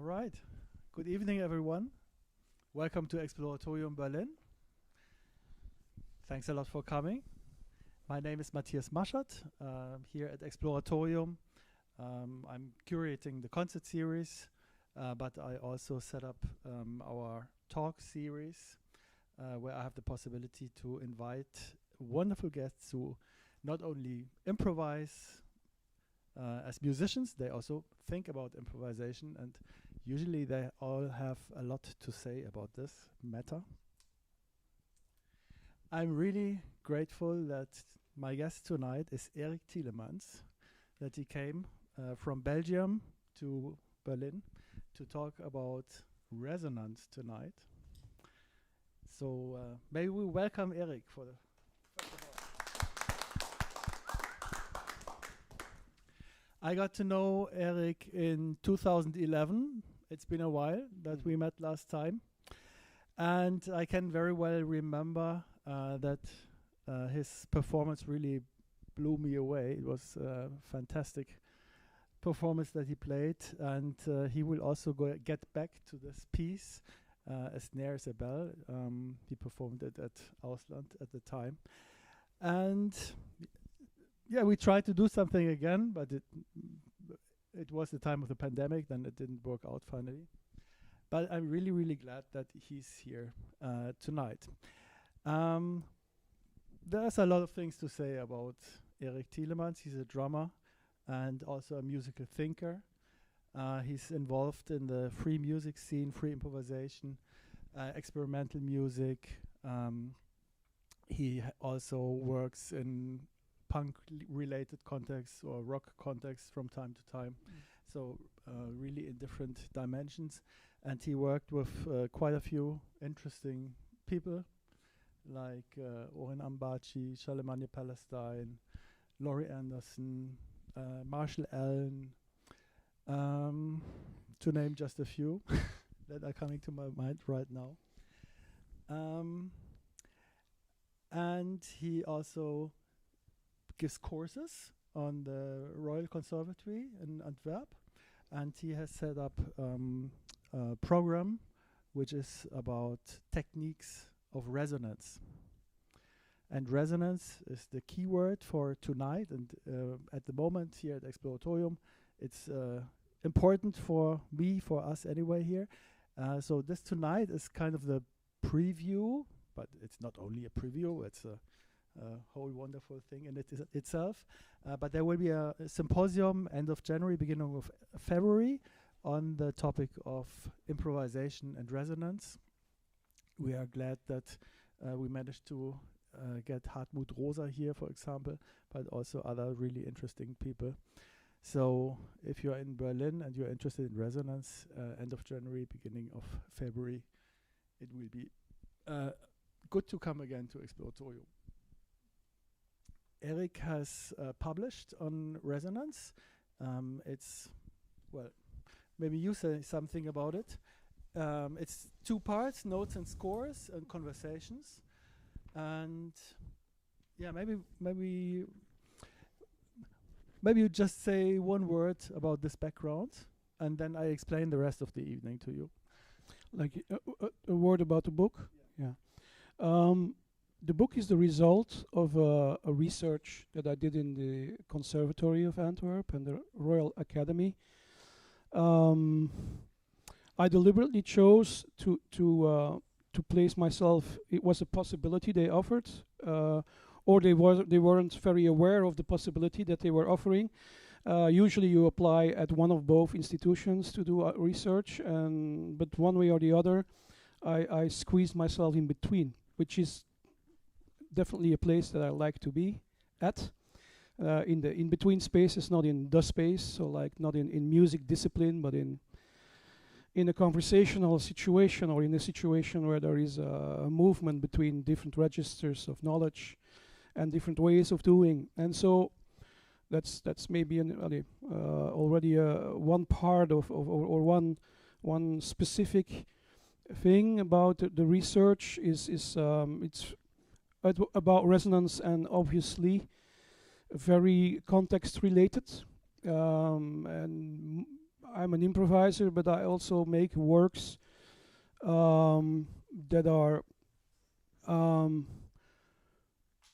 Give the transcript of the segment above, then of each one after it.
right. Good evening, everyone. Welcome to Exploratorium Berlin. Thanks a lot for coming. My name is Mathias Maschat. Here at Exploratorium, I'm curating the concert series, but I also set up our talk series, where I have the possibility to invite wonderful guests who not only improvise as musicians, they also think about improvisation, and usually they all have a lot to say about this matter. I'm really grateful that my guest tonight is Eric Thielemans, that he came from Belgium to Berlin to talk about resonance tonight. So may we welcome Eric for the I got to know Eric in 2011. It's been a while that we met last time. And I can very well remember that his performance really blew me away. It was a fantastic performance that he played. And he will also get back to this piece, A Snare Is. He performed it at Ausland at the time. And yeah, we tried to do something again, but it was the time of the pandemic, then it didn't work out finally. But I'm really, really glad that he's here tonight. There's a lot of things to say about Eric Thielemans. He's a drummer and also a musical thinker. He's involved in the free music scene, free improvisation, experimental music. He also works in punk-related contexts or rock contexts from time to time. So really in different dimensions. And he worked with quite a few interesting people like Oren Ambaci, Charlemagne Palestine, Laurie Anderson, Marshall Allen, to name just a few that are coming to my mind right now. And he also gives courses on the Royal Conservatory in Antwerp, and he has set up a program which is about techniques of resonance. And resonance is the key word for tonight, and at the moment here at Exploratorium, it's important for me, for us anyway here. So this tonight is kind of the preview, but it's not only a preview, it's a whole wonderful thing in itself. But there will be a symposium end of January, beginning of February, on the topic of improvisation and resonance. We are glad that we managed to get Hartmut Rosa here, for example, but also other really interesting people. So if you're in Berlin and you're interested in resonance, end of January, beginning of February, it will be good to come again to Exploratorium. Eric has published on resonance. Well, maybe you say something about it. It's two parts, notes and scores and conversations. And yeah, maybe you just say one word about this background, and then I explain the rest of the evening to you. Like a word about the book? Yeah. The book is the result of a research that I did in the Conservatory of Antwerp and the Royal Academy. I deliberately chose to place myself. It was a possibility they offered, or they weren't very aware of the possibility that they were offering. Usually, you apply at one of both institutions to do research, but one way or the other, I squeezed myself in between, which is definitely a place that I like to be at, in the in-between spaces, not in the space, so like not in music discipline, but in a conversational situation, or in a situation where there is a movement between different registers of knowledge and different ways of doing. And so that's maybe already one part of or one specific thing about the research is it's about resonance, and obviously very context related. And I'm an improviser, but I also make works that are um,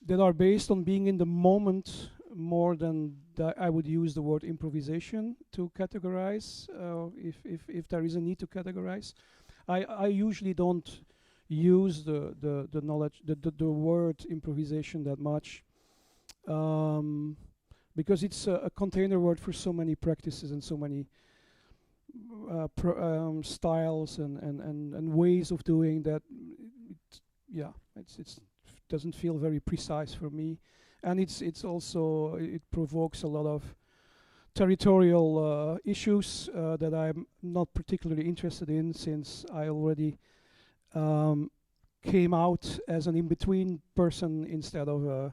that are based on being in the moment more than I would use the word improvisation to categorize, if there is a need to categorize. I usually don't use the knowledge, the word improvisation that much, because it's a container word for so many practices and so many styles and ways of doing that. Yeah, it's doesn't feel very precise for me, and it's also, it provokes a lot of territorial issues that I'm not particularly interested in, since I already came out as an in-between person instead of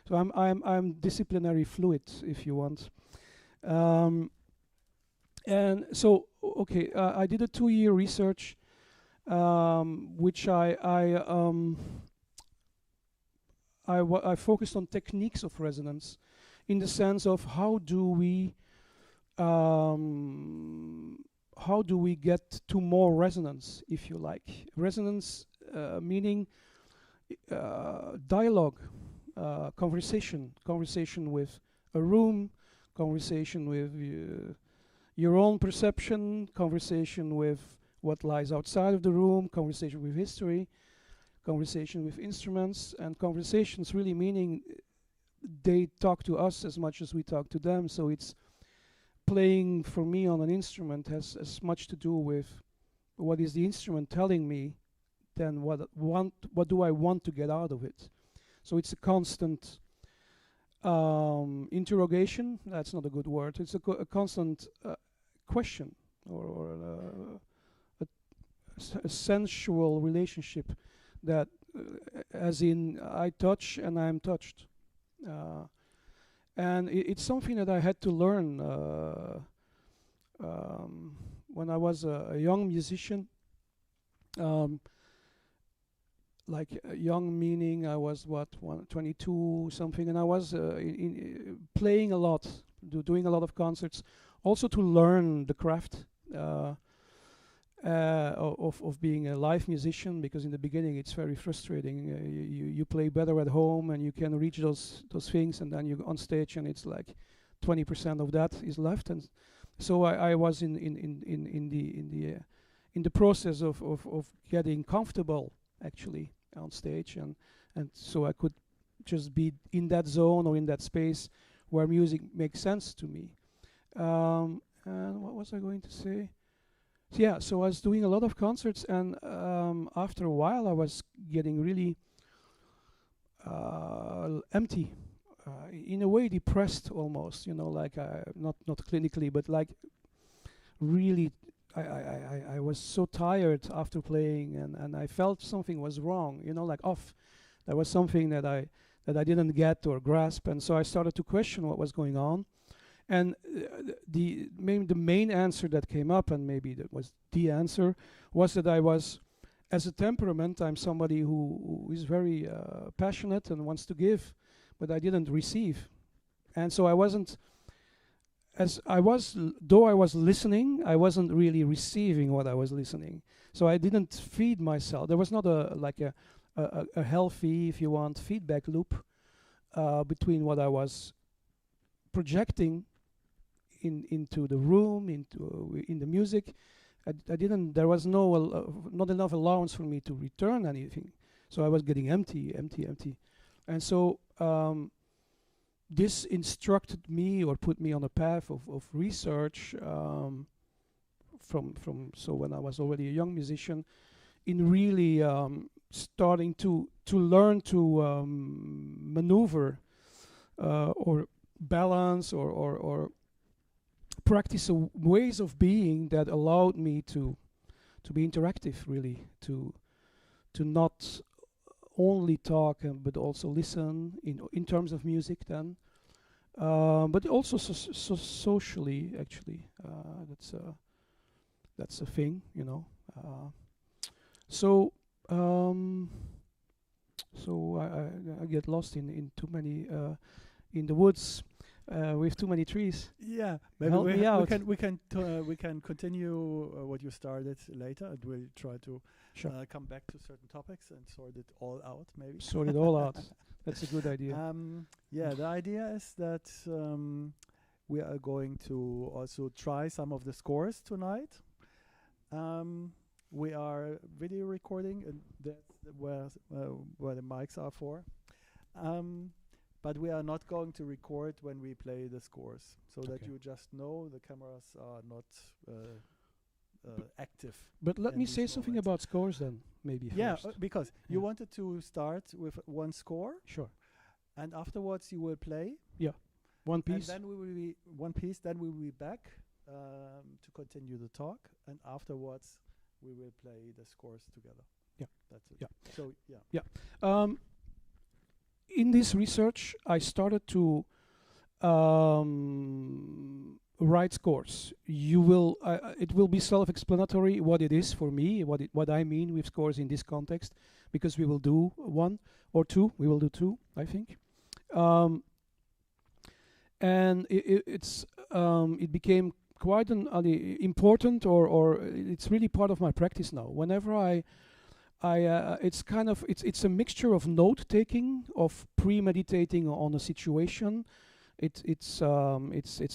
so I'm disciplinary fluid, if you want. And so okay, I did a 2-year research, which I focused on techniques of resonance, in the sense of how do we get to more resonance, if you like. Resonance meaning dialogue, conversation with a room, conversation with your own perception, conversation with what lies outside of the room, conversation with history, conversation with instruments, and conversations really meaning they talk to us as much as we talk to them. So it's playing for me on an instrument has as much to do with what is the instrument telling me than what do I want to get out of it. So it's a constant interrogation. That's not a good word. It's a constant question, or a sensual relationship that, as in, I touch and I'm touched. And it's something that I had to learn when I was a young musician. Like young meaning I was 22 something, and I was playing a lot, doing a lot of concerts, also to learn the craft of being a live musician, because in the beginning it's very frustrating. You play better at home and you can reach those things, and then you're on stage and it's like 20% of that is left. And so I was in the process of getting comfortable actually on stage, and so I could just be in that zone or in that space where music makes sense to me. And what was I going to say? Yeah, so I was doing a lot of concerts, and after a while I was getting really empty, in a way depressed almost, like not clinically, but like really I was so tired after playing, and I felt something was wrong, like off. There was something that I didn't get or grasp, and so I started to question what was going on. And the main answer that came up, and maybe that was the answer, was that I was, as a temperament, I'm somebody who is very passionate and wants to give, but I didn't receive. And so I wasn't, though I was listening, I wasn't really receiving what I was listening. So I didn't feed myself. There was not a healthy, if you want, feedback loop between what I was projecting into the room, in the music. I didn't. There was not enough allowance for me to return anything. So I was getting empty, and so this instructed me, or put me on a path of research so when I was already a young musician, in really starting to learn to maneuver or balance or practice ways of being that allowed me to be interactive, really, to not only talk but also listen in terms of music then, but also socially, actually. That's a thing, so I get lost in too many in the woods. We have too many trees. Yeah, maybe Help me out. we can continue what you started later, and we'll try to Sure. come back to certain topics and sort it all out. Maybe. Sort it all out. That's a good idea. Yeah, the idea is that we are going to also try some of the scores tonight. We are video recording, and that's where the mics are for. But we are not going to record when we play the scores, so that Okay. you just know the cameras are not active. But let in me these say something moments. about scores then, maybe Yeah, first. because you Yeah. wanted to start with one score, Sure. and afterwards you will play. One piece. And then we will be one piece. Then we will be back to continue the talk, and afterwards we will play the scores together. Yeah. That's it. Yeah. So yeah. In this research, I started to write scores. It will be self-explanatory what it is for me, what I mean with scores in this context, because we will do one or two. We will do two, I think. And it became quite an important, or it's really part of my practice now. Whenever it's a mixture of note taking, of premeditating on a situation. It's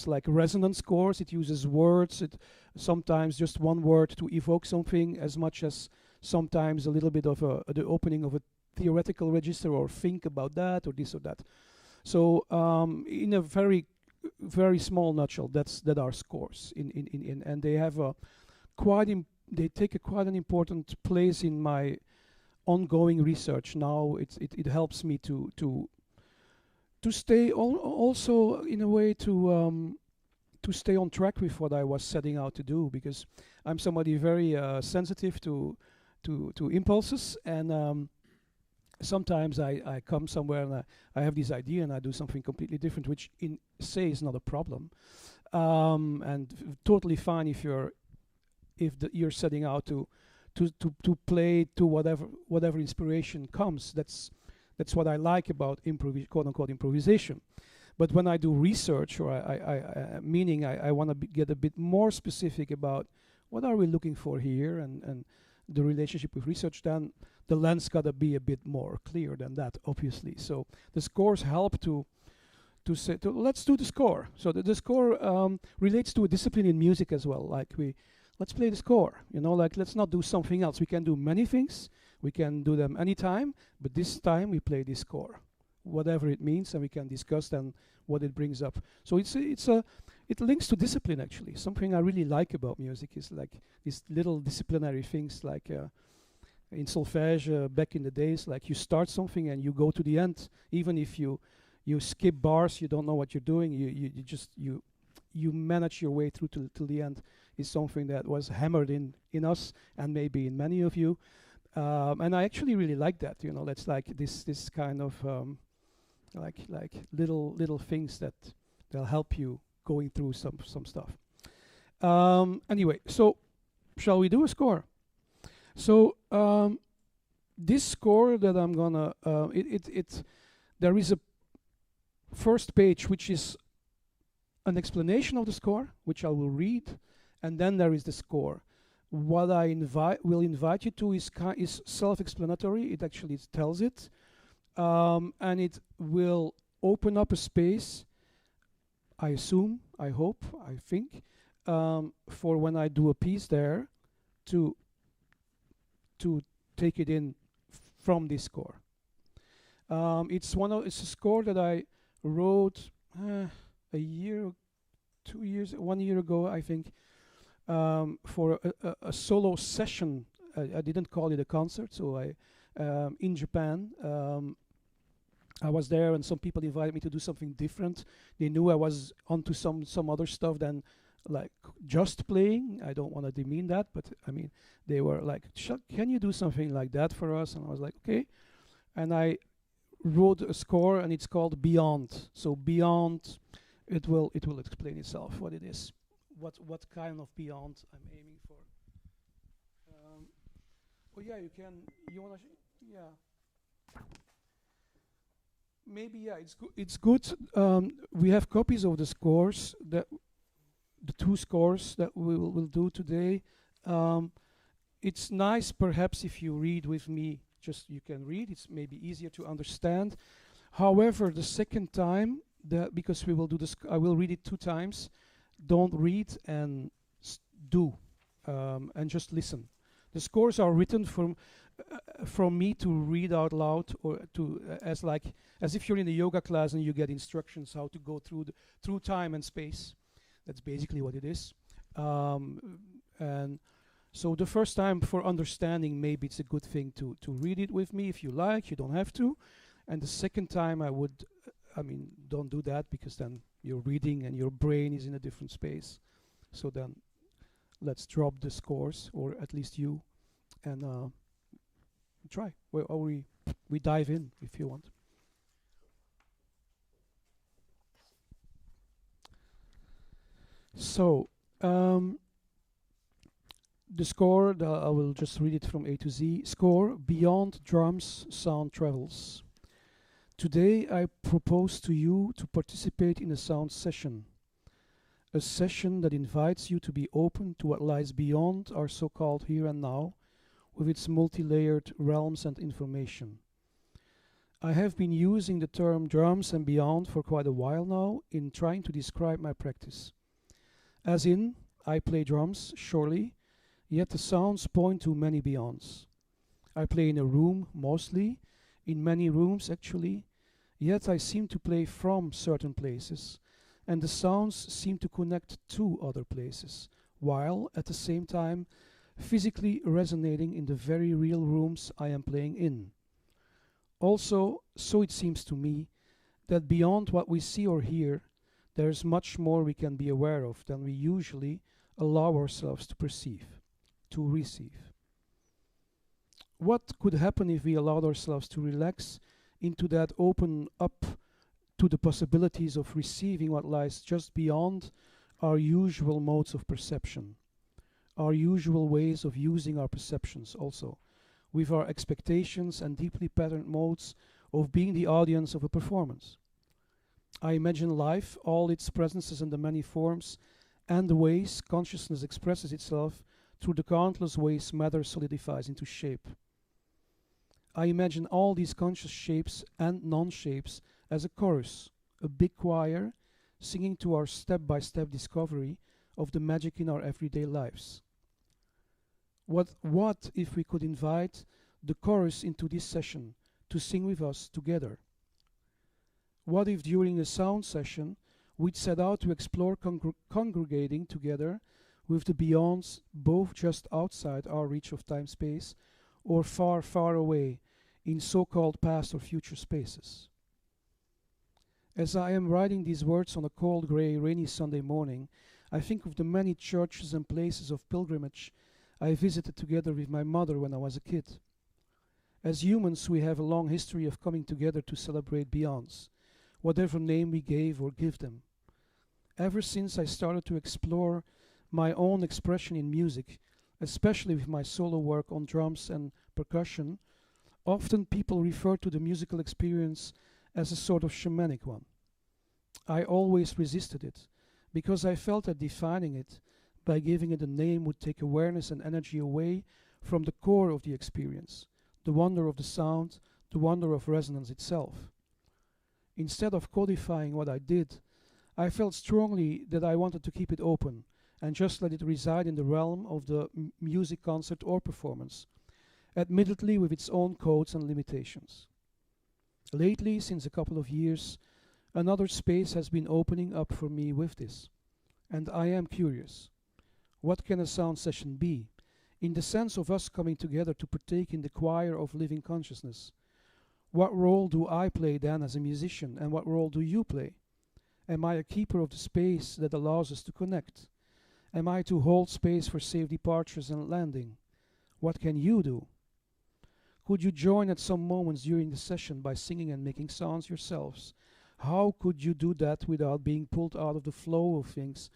like resonance scores. It uses words. It sometimes just one word to evoke something, as much as sometimes a little bit of the opening of a theoretical register, or think about that, or this or that. So in a very very small nutshell, that are scores and they have a they take a quite an important place in my ongoing research. Now it helps me to stay also in a way to stay on track with what I was setting out to do, because I'm somebody very sensitive to impulses, and sometimes I come somewhere and I have this idea and I do something completely different, which is not a problem, and totally fine if you're setting out to play to whatever inspiration comes. That's what I like about quote unquote improvisation. But when I do research, or I want to get a bit more specific about what are we looking for here, and the relationship with research, then the lens gotta be a bit more clear than that, obviously. So the scores help to say let's do the score. So the score relates to a discipline in music as well. Like let's play the score. Like let's not do something else. We can do many things. We can do them anytime, but this time we play this score, whatever it means, and we can discuss then what it brings up. So it links to discipline, actually. Something I really like about music is like these little disciplinary things, like in solfège back in the days, like you start something and you go to the end, even if you skip bars, you don't know what you're doing, you manage your way through till the end, is something that was hammered in us and maybe in many of you. And I actually really like that. That's like this kind of like little things that'll help you going through some stuff. Anyway, so shall we do a score? So this score that I'm gonna there is a first page which is an explanation of the score, which I will read, and then there is the score. What I will invite you to is self-explanatory. It actually tells it, and it will open up a space, I assume, I hope, I think, for when I do a piece there to take it in from this score. It's a score that I wrote a year, 2 years, 1 year ago, I think, for a solo session. I didn't call it a concert, so in Japan, I was there and some people invited me to do something different. They knew I was onto some other stuff than like just playing. I don't want to demean that, but I mean, they were like, can you do something like that for us? And I was like, okay. And I wrote a score, and it's called Beyond. So Beyond, it will explain itself what it is. What kind of beyond I'm aiming for. Oh yeah, you wanna yeah. maybe yeah, it's good. We have copies of the scores, that the two scores that we'll do today. Um, it's nice, perhaps, if you read with me. Just you can read. It's maybe easier to understand. However, the second time, because we will do this, I will read it 2 times. Don't read and do, and just listen. The scores are written from me to read out loud, or to as if you're in a yoga class and you get instructions how to go through time and space. That's basically what it is. And so the first time, for understanding, maybe it's a good thing to read it with me if you like. You don't have to. And the second time, don't do that, because then you're reading and your brain is in a different space. So then let's drop the scores, or at least you, and try. We dive in if you want. So the score, I will just read it from A to Z. Score: Beyond Drums, Sound Travels. Today I propose to you to participate in a sound session. A session that invites you to be open to what lies beyond our so-called here and now, with its multi-layered realms and information. I have been using the term drums and beyond for quite a while now in trying to describe my practice. As in, I play drums, surely, yet the sounds point to many beyonds. I play in a room, mostly, in many rooms actually, yet I seem to play from certain places, and the sounds seem to connect to other places, while, at the same time, physically resonating in the very real rooms I am playing in. Also, so it seems to me, that beyond what we see or hear, there is much more we can be aware of than we usually allow ourselves to perceive, to receive. What could happen if we allowed ourselves to relax into that, open up to the possibilities of receiving what lies just beyond our usual modes of perception, our usual ways of using our perceptions also, with our expectations and deeply patterned modes of being the audience of a performance? I imagine life, all its presences and the many forms and the ways consciousness expresses itself through the countless ways matter solidifies into shape. I imagine all these conscious shapes and non-shapes as a chorus, a big choir, singing to our step-by-step discovery of the magic in our everyday lives. What if we could invite the chorus into this session to sing with us together? What if during a sound session we'd set out to explore congregating together with the beyonds, both just outside our reach of time-space or far, far away in so-called past or future spaces? As I am writing these words on a cold, grey, rainy Sunday morning, I think of the many churches and places of pilgrimage I visited together with my mother when I was a kid. As humans, we have a long history of coming together to celebrate beyonds, whatever name we gave or give them. Ever since I started to explore my own expression in music, especially with my solo work on drums and percussion, often people refer to the musical experience as a sort of shamanic one. I always resisted it, because I felt that defining it by giving it a name would take awareness and energy away from the core of the experience, the wonder of the sound, the wonder of resonance itself. Instead of codifying what I did, I felt strongly that I wanted to keep it open and just let it reside in the realm of the music concert or performance, admittedly with its own codes and limitations. Lately, since a couple of years, another space has been opening up for me with this, and I am curious. What can a sound session be, in the sense of us coming together to partake in the choir of living consciousness? What role do I play then as a musician, and what role do you play? Am I a keeper of the space that allows us to connect? Am I to hold space for safe departures and landing? What can you do? Could you join at some moments during the session by singing and making sounds yourselves? How could you do that without being pulled out of the flow of things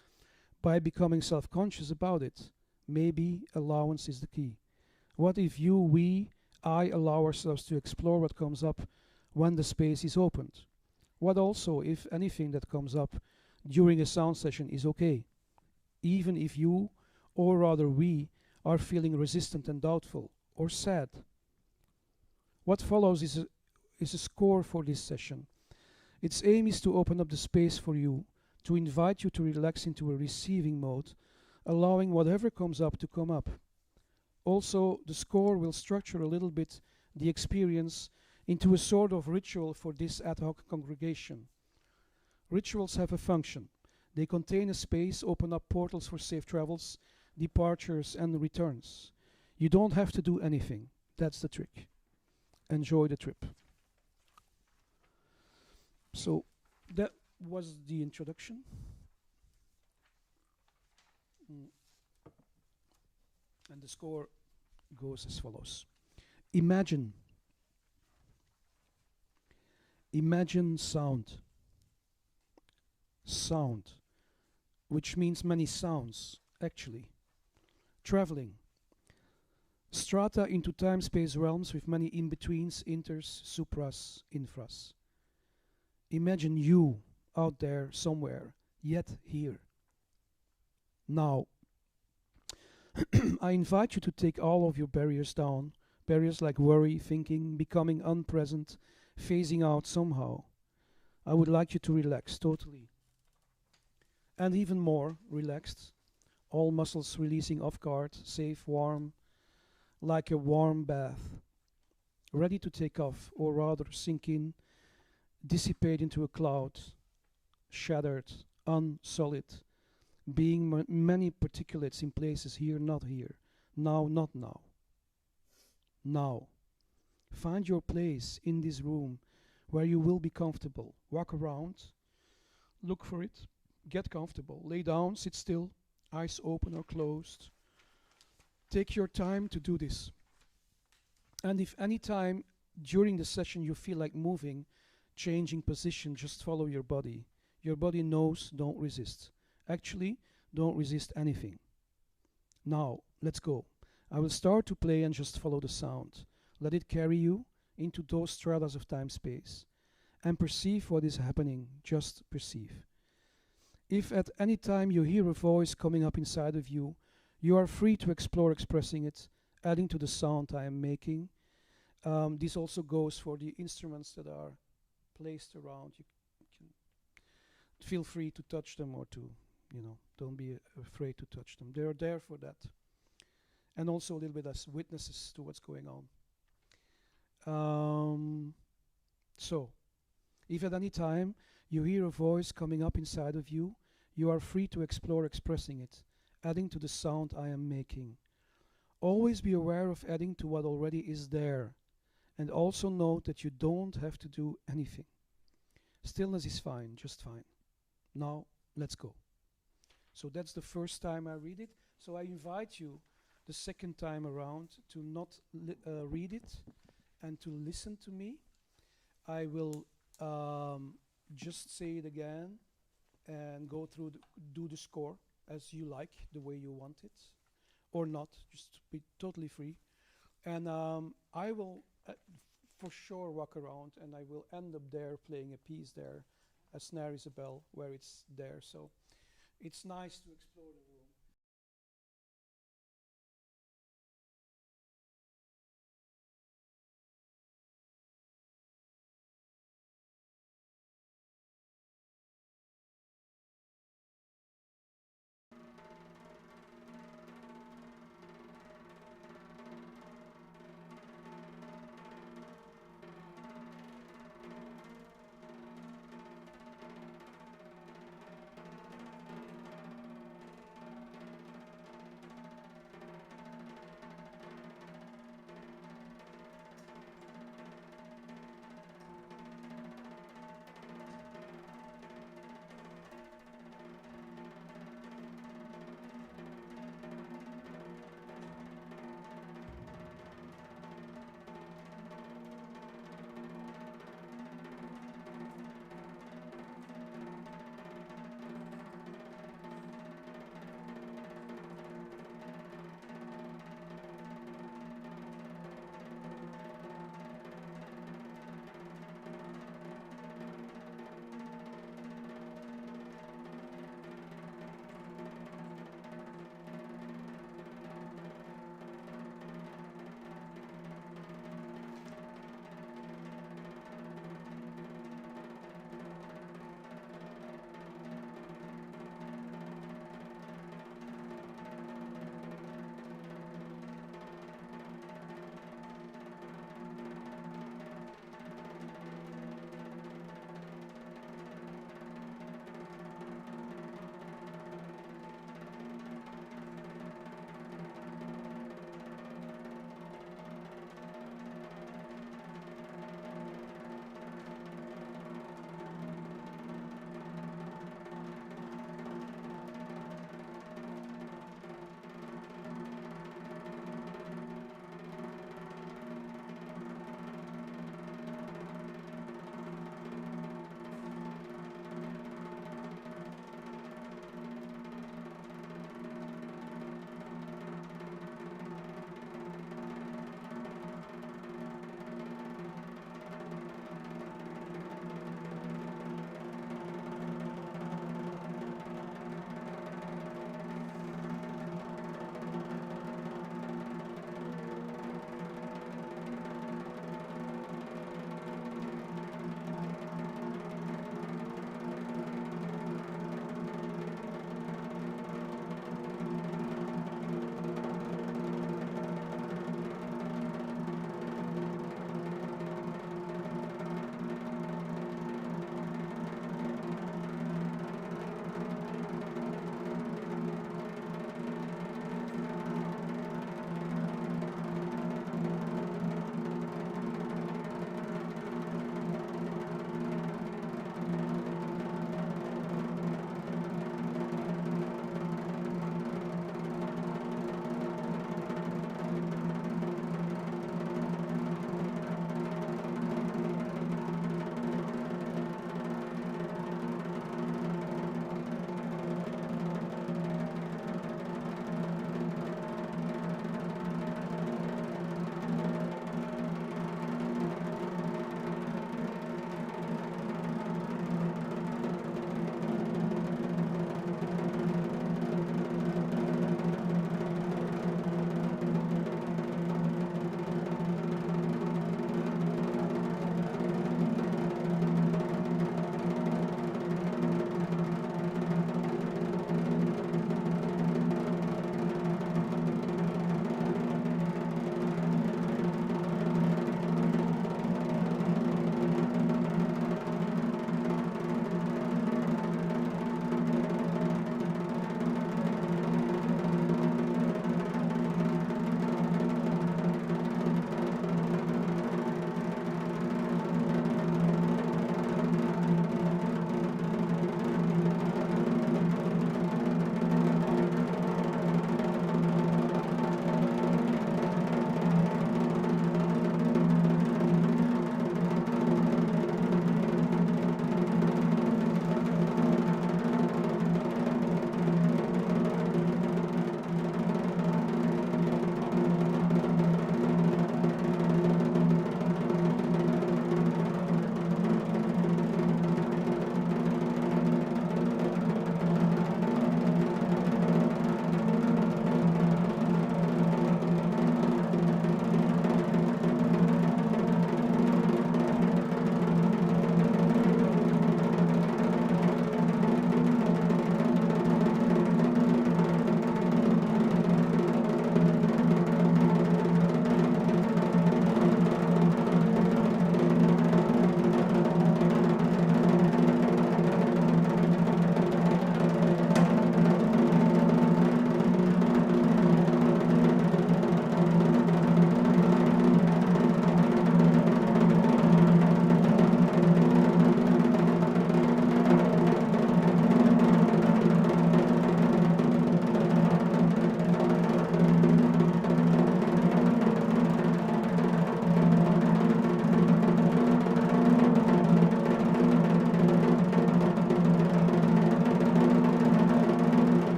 by becoming self-conscious about it? Maybe allowance is the key. What if I allow ourselves to explore what comes up when the space is opened? What also, if anything, that comes up during a sound session is okay, even if you, or rather we, are feeling resistant and doubtful, or sad. What follows is a score for this session. Its aim is to open up the space for you, to invite you to relax into a receiving mode, allowing whatever comes up to come up. Also, the score will structure a little bit the experience into a sort of ritual for this ad hoc congregation. Rituals have a function. They contain a space, open up portals for safe travels, departures, and returns. You don't have to do anything. That's the trick. Enjoy the trip. So that was the introduction. And the score goes as follows. Imagine sound. Sound, which means many sounds, actually. Traveling. Strata into time-space realms with many in-betweens, inters, supras, infras. Imagine you out there somewhere, yet here. Now, I invite you to take all of your barriers down, barriers like worry, thinking, becoming unpresent, phasing out somehow. I would like you to relax totally. And even more relaxed, all muscles releasing off guard, safe, warm, like a warm bath, ready to take off, or rather sink in, dissipate into a cloud, shattered, unsolid, being many particulates in places here, not here, now, not now. Now, find your place in this room where you will be comfortable. Walk around, look for it, get comfortable, lay down, sit still, eyes open or closed. Take your time to do this. And if any time during the session you feel like moving, changing position, just follow your body. Your body knows, don't resist. Actually, don't resist anything. Now, let's go. I will start to play and just follow the sound. Let it carry you into those stratas of time-space. And perceive what is happening, just perceive. If at any time you hear a voice coming up inside of you, you are free to explore expressing it, adding to the sound I am making. This also goes for the instruments that are placed around. You can feel free to touch them or to, don't be afraid to touch them. They are there for that. And also a little bit as witnesses to what's going on. So, if at any time you hear a voice coming up inside of you, you are free to explore expressing it, adding to the sound I am making. Always be aware of adding to what already is there, and also note that you don't have to do anything. Stillness is fine, just fine. Now, let's go. So that's the first time I read it. So I invite you the second time around to not read it and to listen to me. I will just say it again and go through, do the score as you like, the way you want it, or not, just be totally free. And I will for sure walk around and I will end up there playing a piece there, A Snare Is, where it's there. So it's nice to explore the room.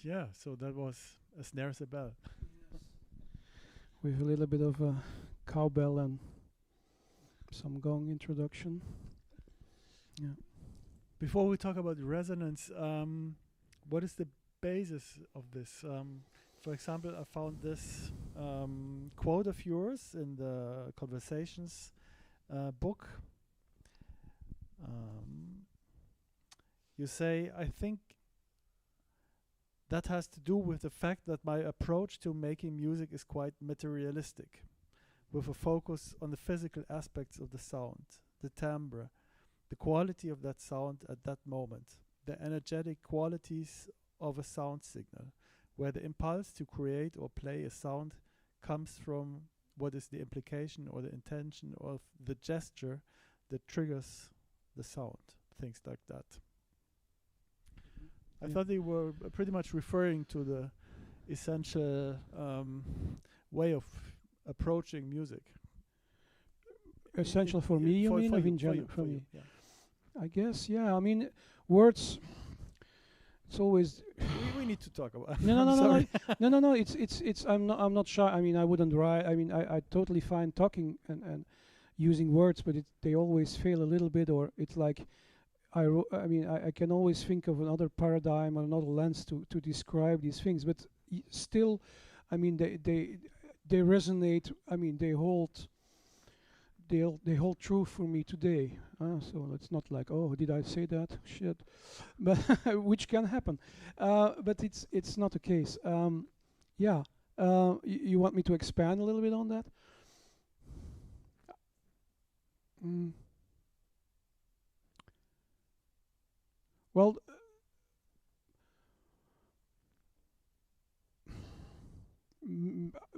Yeah, so that was A Snare Is a Bell. With a little bit of a cowbell and some gong introduction. Yeah. Before we talk about resonance, what is the basis of this? For example, I found this quote of yours in the Conversations book. You say, I think that has to do with the fact that my approach to making music is quite materialistic, with a focus on the physical aspects of the sound, the timbre, the quality of that sound at that moment, the energetic qualities of a sound signal, where the impulse to create or play a sound comes from what is the implication or the intention of the gesture that triggers the sound, things like that. I thought they were pretty much referring to the essential way of approaching music. Essential for me, you mean, or in general for me? Yeah. I guess, yeah. I mean, words. It's always. we need to talk about. No. It's. I'm not shy. I mean, I wouldn't write. I mean, I totally fine talking and using words, but they always fail a little bit, or it's like. I mean, I can always think of another paradigm or another lens to describe these things, but still, I mean, they resonate. I mean, they hold true for me today. So it's not like, oh, did I say that? Shit, but which can happen. But it's not the case. Yeah. You want me to expand a little bit on that? Well,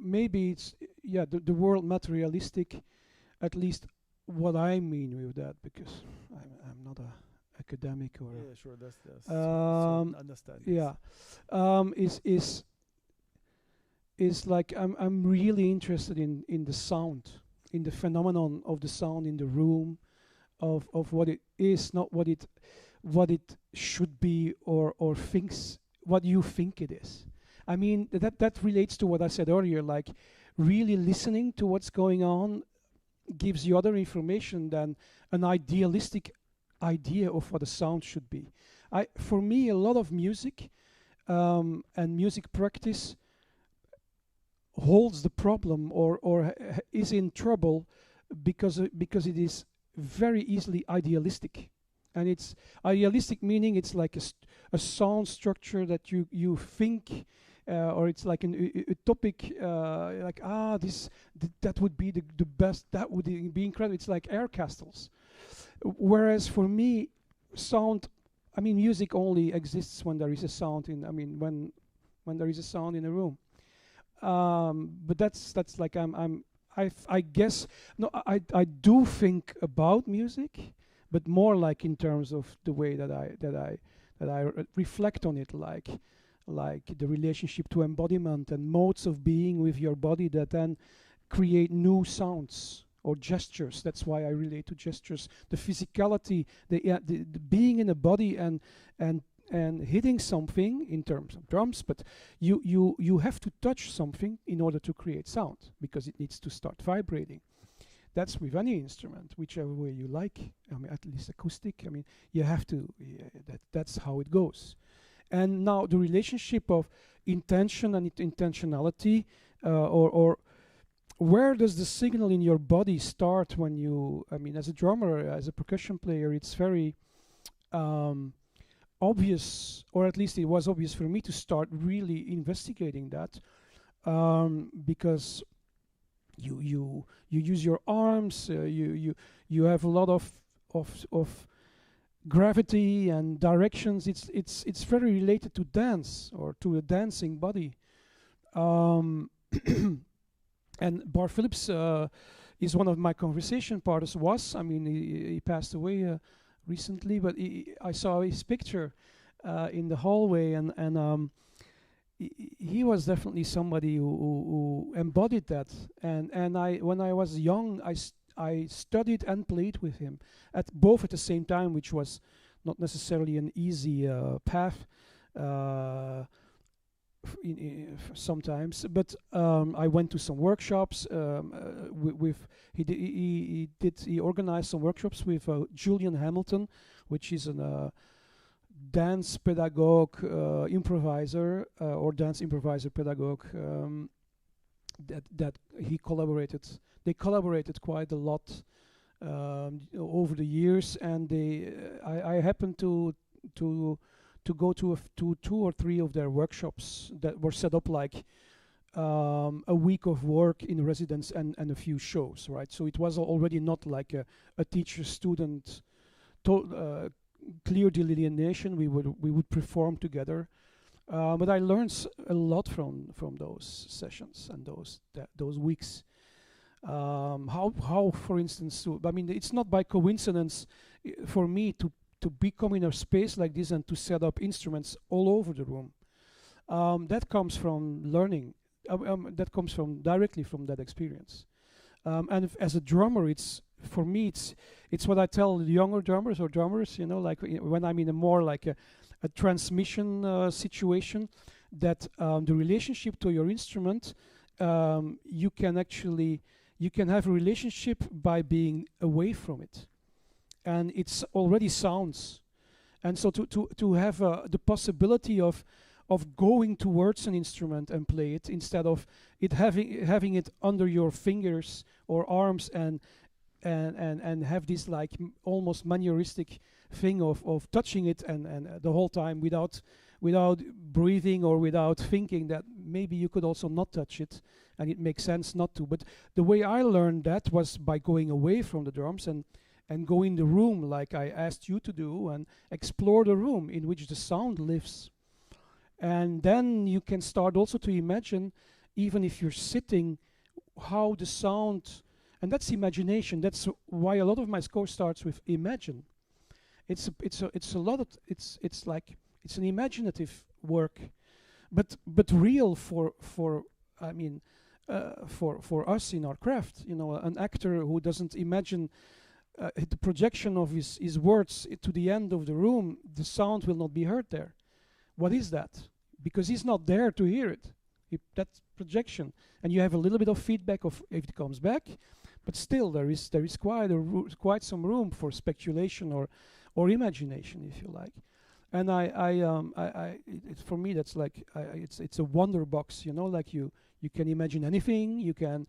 maybe it's the world materialistic, at least what I mean with that, because I'm not a academic or sure, that's understand. Yeah, is like I'm really interested in the sound, in the phenomenon of the sound in the room, of what it is, not what it should be or thinks what you think it is. I mean that relates to what I said earlier, like really listening to what's going on gives you other information than an idealistic idea of what a sound should be. For me, a lot of music and music practice holds the problem or is in trouble because it is very easily idealistic. And it's idealistic, meaning it's like a sound structure that you think, or it's like an utopic, like that would be the best, that would be incredible. It's like air castles. Whereas for me, sound, I mean, music only exists when there is a sound when there is a sound in a room. But that's like I guess no, I do think about music, but more like in terms of the way that I reflect on it, like the relationship to embodiment and modes of being with your body that then create new sounds or gestures. That's why I relate to gestures, the physicality, the being in a body and hitting something in terms of drums, but you have to touch something in order to create sound, because it needs to start vibrating. That's with any instrument, whichever way you like. I mean, at least acoustic. I mean, you have to. That's how it goes. And now the relationship of intention and intentionality, or where does the signal in your body start when you? I mean, as a drummer, as a percussion player, it's very obvious, or at least it was obvious for me to start really investigating that, because you use your arms, you have a lot of gravity and directions. It's very related to dance, or to a dancing body. And Bart Phillips is one of my conversation partners. I mean, he passed away recently, but I saw his picture in the hallway, and he was definitely somebody who embodied that. And when I was young, I studied and played with him both at the same time, which was not necessarily an easy path. sometimes. But I went to some workshops with he organized some workshops with Julian Hamilton, which is a dance pedagogue, improviser, or dance improviser pedagogue, that he collaborated. They collaborated quite a lot over the years, and I happened to go to two or three of their workshops that were set up like a week of work in residence and a few shows, right? So it was already not like a teacher-student clear delineation. We would perform together, but I learned a lot from those sessions and those weeks. How, for instance, I mean, it's not by coincidence for me to become in a space like this and to set up instruments all over the room. That comes from learning. That comes directly from that experience. And as a drummer, for me, it's what I tell the younger drummers or drummers, like when I'm in a more like a transmission situation, that the relationship to your instrument, you can have a relationship by being away from it. And it's already sounds. And so to have the possibility of going towards an instrument and play it instead of it having it under your fingers or arms and have this like almost manneristic thing of touching it and the whole time without breathing or without thinking that maybe you could also not touch it and it makes sense not to. But the way I learned that was by going away from the drums and go in the room like I asked you to do and explore the room in which the sound lives. And then you can start also to imagine, even if you're sitting, how the sound, and that's imagination. That's why a lot of my score starts with imagine. It's an imaginative work, but real for us in our craft. An actor who doesn't imagine the projection of his words to the end of the room, the sound will not be heard there. What is that? Because he's not there to hear it. That's projection, and you have a little bit of feedback of if it comes back, but still there is quite some room for speculation or imagination, if you like. And for me that's like it's a wonder box, like you can imagine anything. You can.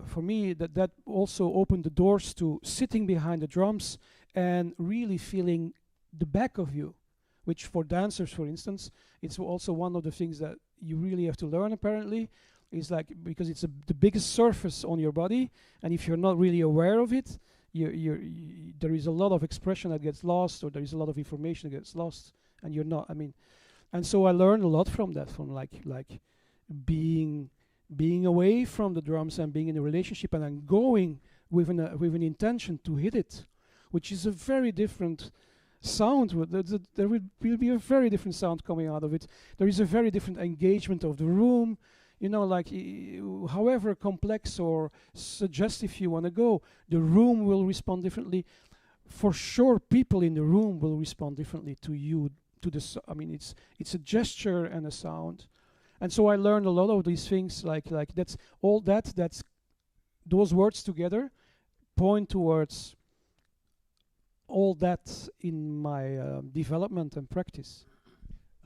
For me, that also opened the doors to sitting behind the drums and really feeling the back of you, which for dancers, for instance, it's also one of the things that you really have to learn, apparently, is like, because it's the biggest surface on your body, and if you're not really aware of it, there is a lot of expression that gets lost, or there is a lot of information that gets lost, and you're not, and so I learned a lot from that, from like being away from the drums and being in a relationship and then going with an intention to hit it, which is a very different sound. There will be a very different sound coming out of it. There is a very different engagement of the room, like however complex or suggestive you want to go, the room will respond differently. For sure, people in the room will respond differently to you, to the it's a gesture and a sound. And so I learned a lot of these things, like that's those words together point towards all that in my development and practice.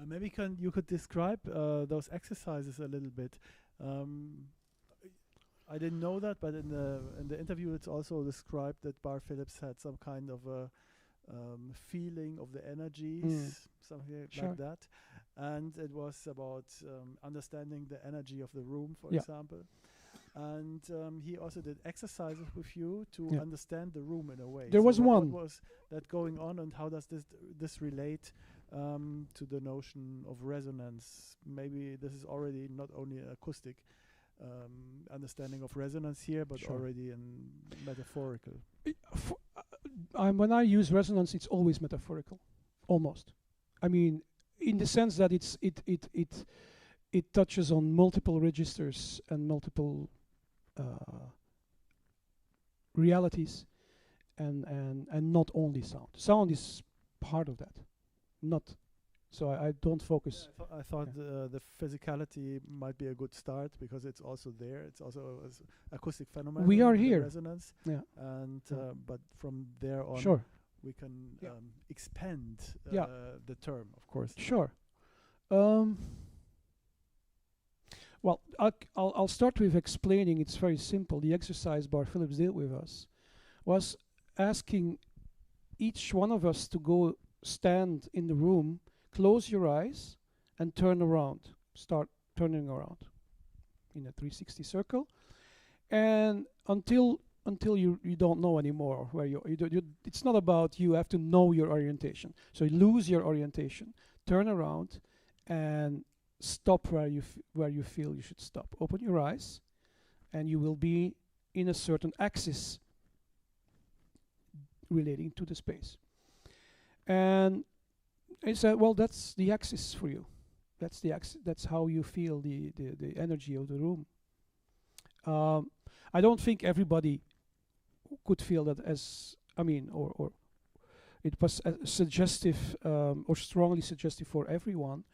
Maybe you could describe those exercises a little bit. I didn't know that, but in the interview it's also described that Bar Phillips had some kind of a feeling of the energies, something like that. And it was about understanding the energy of the room, for example. And he also did exercises with you to understand the room in a way. There was one. What was that going on, and how does this relate to the notion of resonance? Maybe this is already not only an acoustic understanding of resonance here, but already in metaphorical. When I use resonance, it's always metaphorical, almost. In the sense that it touches on multiple registers and multiple realities, and not only sound. Sound is part of that, not So I don't focus. I thought the physicality might be a good start because it's also there. It's also acoustic phenomenon. We are the here. Resonance. Yeah. And but from there on, Sure. we can expand Yeah. the term, of course. Sure. Well, I'll start with explaining. It's very simple. The exercise Bar Phillips did with us was asking each one of us to go stand in the room, close your eyes, and turn around. Start turning around in a 360 circle, and until you don't know anymore where you it's not about you have to know your orientation. So you lose your orientation, turn around, and stop where you feel you should stop. Open your eyes, and you will be in a certain axis relating to the space. And I said, well, that's the axis for you. That's the axis. That's how you feel the energy of the room. I don't think everybody could feel that as, I mean, or it was suggestive or strongly suggestive for everyone.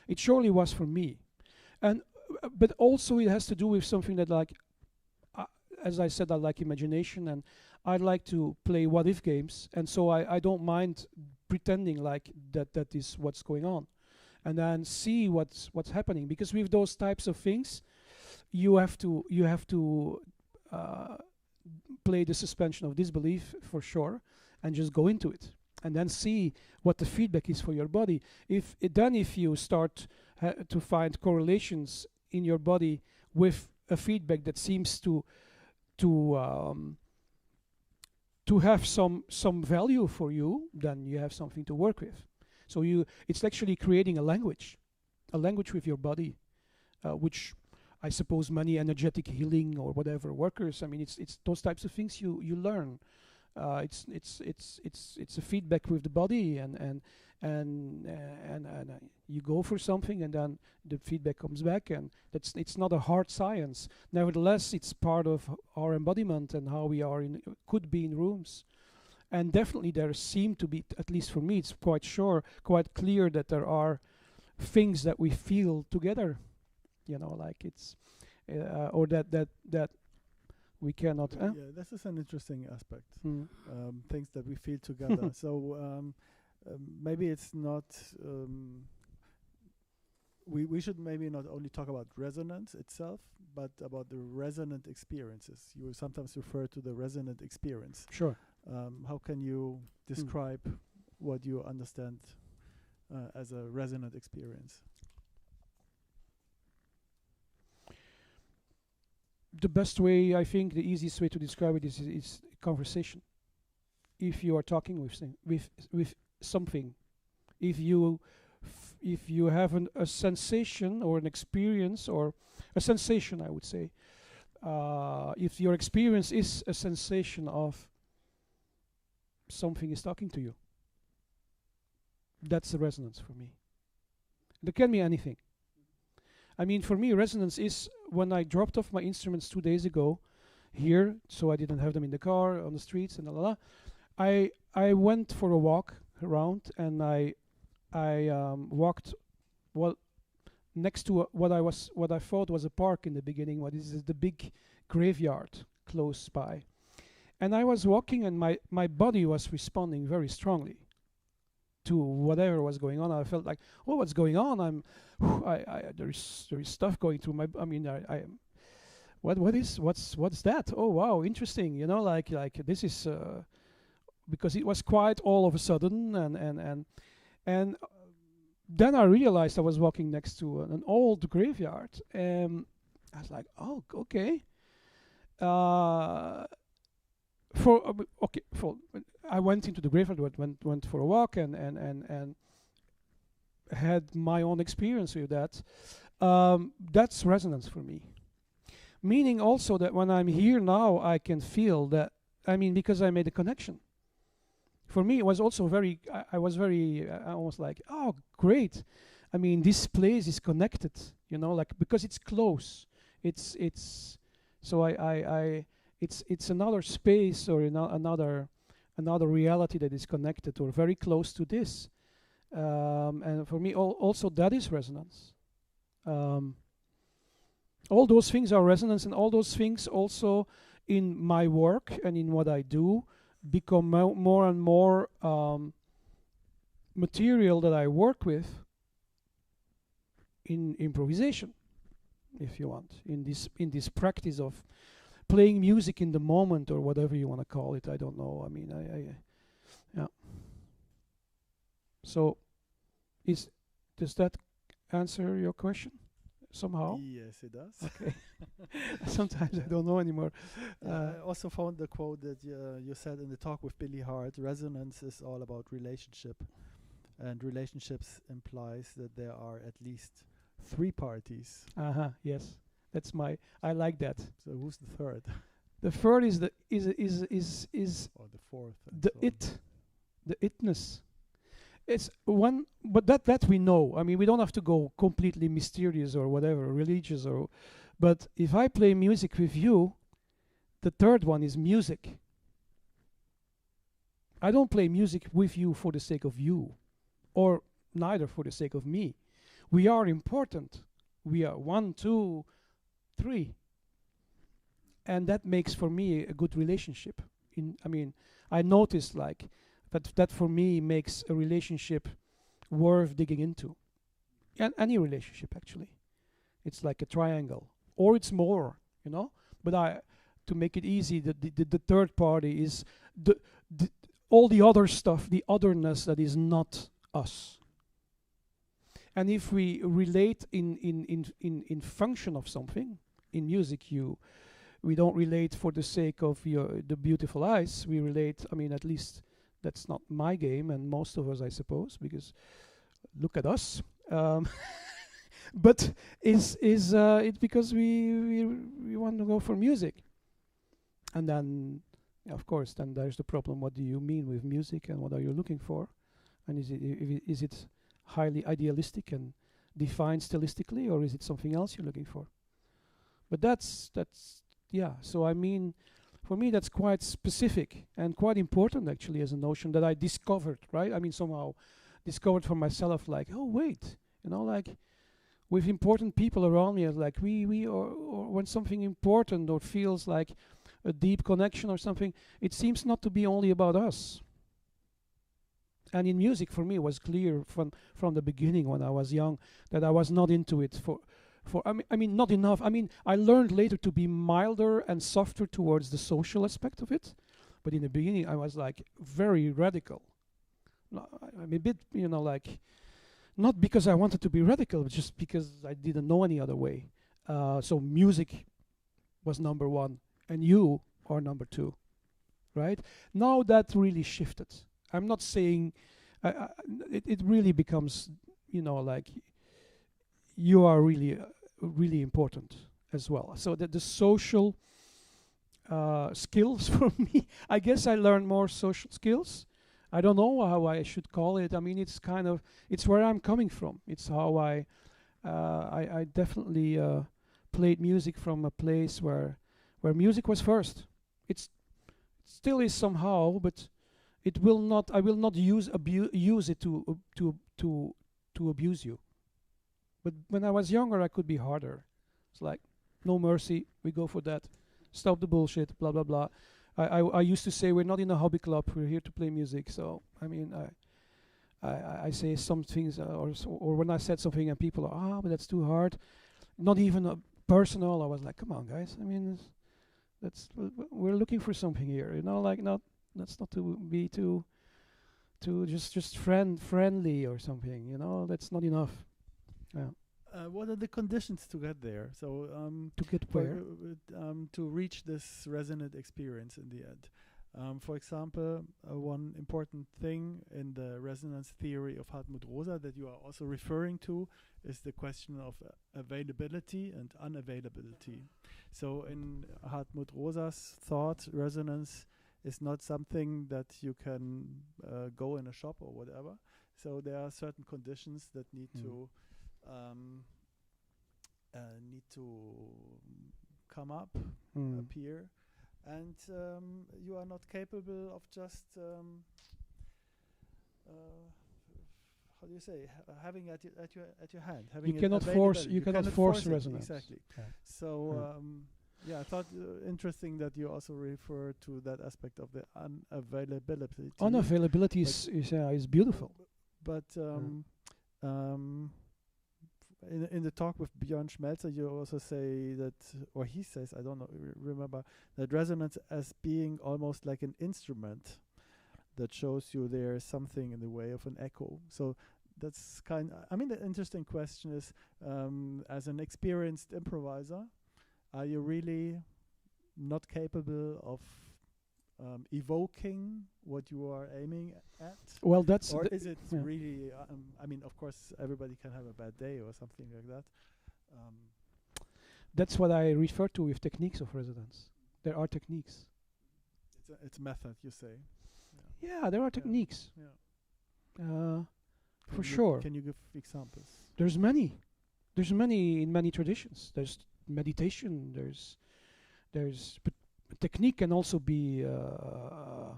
It surely was for me. And but also it has to do with something that, like, as I said, I like imagination, and I like to play what-if games, and so I don't mind pretending like that is what's going on, and then see what's happening. Because with those types of things, you have to play the suspension of disbelief for sure, and just go into it, and then see what the feedback is for your body. If you start to find correlations in your body with a feedback that seems to have some value for you, then you have something to work with. So it's actually creating a language with your body, which I suppose many energetic healing or whatever workers. I mean, it's those types of things you learn. It's a feedback with the body, and you go for something, and then the feedback comes back, and it's not a hard science. Nevertheless, it's part of our embodiment and how we are could be in rooms. And definitely there seem to be, at least for me, it's quite clear that there are things that we feel together, like it's or that we cannot. Yeah, this is an interesting aspect. Things that we feel together. So maybe it's not. We should maybe not only talk about resonance itself, but about the resonant experiences. You sometimes refer to the resonant experience. Sure. How can you describe what you understand as a resonant experience? The best way, I think, the easiest way to describe it is conversation. If you are talking with something, if you have a sensation or an experience, or a sensation, I would say, if your experience is a sensation of something is talking to you, that's the resonance for me. There can be anything. I mean, for me, resonance is when I dropped off my instruments 2 days ago here, so I didn't have them in the car, on the streets, and I went for a walk around, and I walked next to what I thought was a park in the beginning. What is the big graveyard close by, and I was walking, and my body was responding very strongly to whatever was going on. I felt like, oh, what's going on? There is stuff going through my. I mean, what's that? Oh, wow, interesting. Like this is because it was quite all of a sudden, and then I realized I was walking next to an old graveyard, and I was like, oh, okay. I went into the graveyard, went for a walk, and had my own experience with that. That's resonance for me. Meaning also that when I'm here now, I can feel that. I mean, because I made a connection. For me, it was also I was very almost like, oh, great. I mean, this place is connected. Like, because it's close. It's so it's another space, or another reality that is connected or very close to this. And for me, also that is resonance. Um, all those things are resonance, and all those things also in my work and in what I do become more and more material that I work with in improvisation, if you want, in this practice of playing music in the moment, or whatever you want to call it. I don't know. I mean, yeah. So, does that answer your question somehow? Yes, it does. Okay. Sometimes I don't know anymore. I also found the quote that you said in the talk with Billy Hart: resonance is all about relationship, and relationships implies that there are at least three parties. Yes, that's I like that. So who's the third? The third is Or the fourth? And the so on. the itness. It's one, but that we know. I mean, we don't have to go completely mysterious or whatever, religious or. But if I play music with you, the third one is music. I don't play music with you for the sake of you, or neither for the sake of me. We are important. We are 1, 2, 3, and that makes for me a good relationship. I mean, I noticed like that for me makes a relationship worth digging into. And any relationship actually, it's like a triangle, or it's more, you know. But to make it easy, the third party is the all the other stuff, the otherness that is not us. And if we relate in function of something, in music, we don't relate for the sake of the beautiful eyes. We relate, I mean, at least that's not my game, and most of us, I suppose, because look at us. But it's because we want to go for music, and then of course then there's the problem. What do you mean with music, and what are you looking for? And is it highly idealistic and defined stylistically, or is it something else you're looking for? But that's yeah. So I mean, for me that's quite specific and quite important actually, as a notion that I discovered, right? I mean, somehow discovered for myself, like, oh wait, you know, like with important people around me, like or when something important or feels like a deep connection or something, it seems not to be only about us. And in music, for me, it was clear from the beginning when I was young that I was not into it. I mean, not enough. I mean, I learned later to be milder and softer towards the social aspect of it, but in the beginning, I was like very radical. I'm a bit, you know, like, not because I wanted to be radical, but just because I didn't know any other way. So music was number one, and you are number two, right? Now that really shifted. I'm not saying it really becomes, you know, like you are really, really important as well. So that the social skills for me, I guess I learned more social skills. I don't know how I should call it. I mean, it's kind of, it's where I'm coming from. It's how I definitely played music from a place where music was first. It still is somehow, but it will not. I will not use it to abuse you. But when I was younger, I could be harder. It's like, no mercy. We go for that. Stop the bullshit. Blah blah blah. I used to say, we're not in a hobby club. We're here to play music. So I mean, I say some things, or when I said something and people are, but that's too hard. Not even personal. I was like, come on, guys. I mean, we're looking for something here. You know, like that's not to be too just friendly or something. You know, that's not enough. Yeah. What are the conditions to get there? So To get where? to reach this resonant experience in the end. For example, one important thing in the resonance theory of Hartmut Rosa that you are also referring to is the question of availability and unavailability. So in Hartmut Rosa's thought, resonance is not something that you can go in a shop or whatever. So there are certain conditions that need to come up, appear, and you are not capable of just how do you say, having at your hand, You having it cannot available. force. You cannot force it, resonance. exactly. Yeah. So Yeah. I thought interesting that you also refer to that aspect of the unavailability. Unavailability is beautiful. But in the talk with Björn Schmelzer, you also say that, or he says, I don't know, remember, that resonance as being almost like an instrument that shows you there is something in the way of an echo. So that's I mean, the interesting question is, as an experienced improviser, are you really not capable of evoking what you are aiming at? Well, that's or is it really? I mean, of course, everybody can have a bad day or something like that. That's what I refer to with techniques of resonance. There are techniques. It's a method, you say. Yeah, there are techniques. Yeah. For sure. Can you give examples? There's many in many traditions. There's meditation. There's but technique can also be I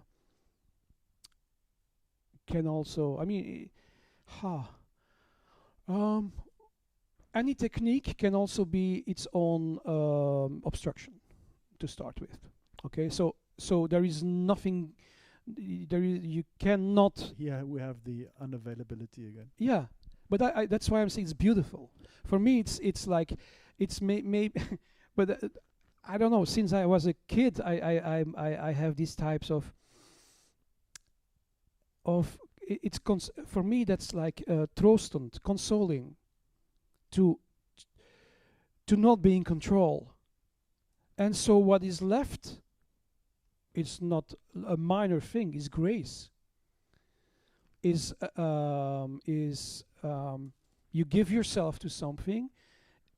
mean, any technique can also be its own obstruction to start with. Okay, so there is nothing. You cannot. Here we have the unavailability again. Yeah, but I that's why I'm saying it's beautiful. For me, it's like it's maybe, but I don't know. Since I was a kid, I have these types of it's for me that's like troostend, consoling, to not be in control, and so what is left. It's not a minor thing. Is grace. Is you give yourself to something,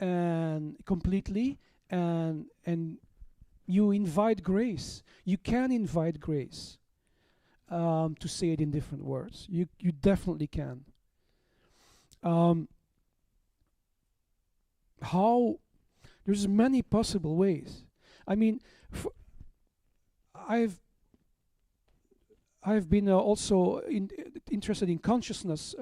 and completely, and you invite grace. You can invite grace. To say it in different words, you definitely can. How? There's many possible ways. I mean. I've been also interested in consciousness.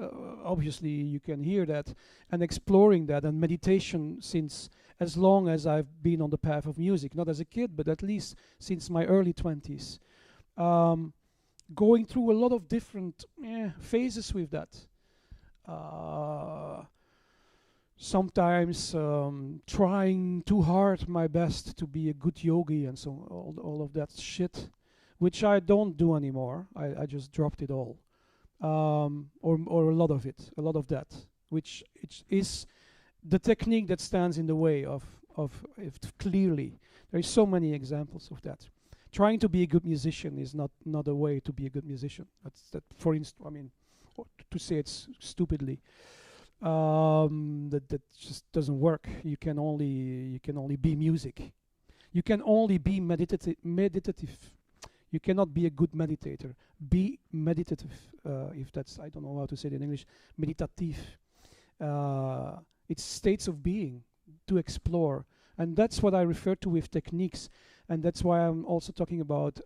Obviously, you can hear that, and exploring that, and meditation since as long as I've been on the path of music. Not as a kid, but at least since my early 20s. Going through a lot of different phases with that. Sometimes trying too hard my best to be a good yogi and so all of that shit, which I don't do anymore. I just dropped it all, or a lot of that, which is the technique that stands in the way of it clearly. There is so many examples of that. Trying to be a good musician is not a way to be a good musician. That's that. For instance, I mean, to say it stupidly. That just doesn't work. You can only be music. You can only be meditative. You cannot be a good meditator. Be meditative. If that's, I don't know how to say it in English. Meditative. It's states of being to explore, and that's what I refer to with techniques, and that's why I'm also talking about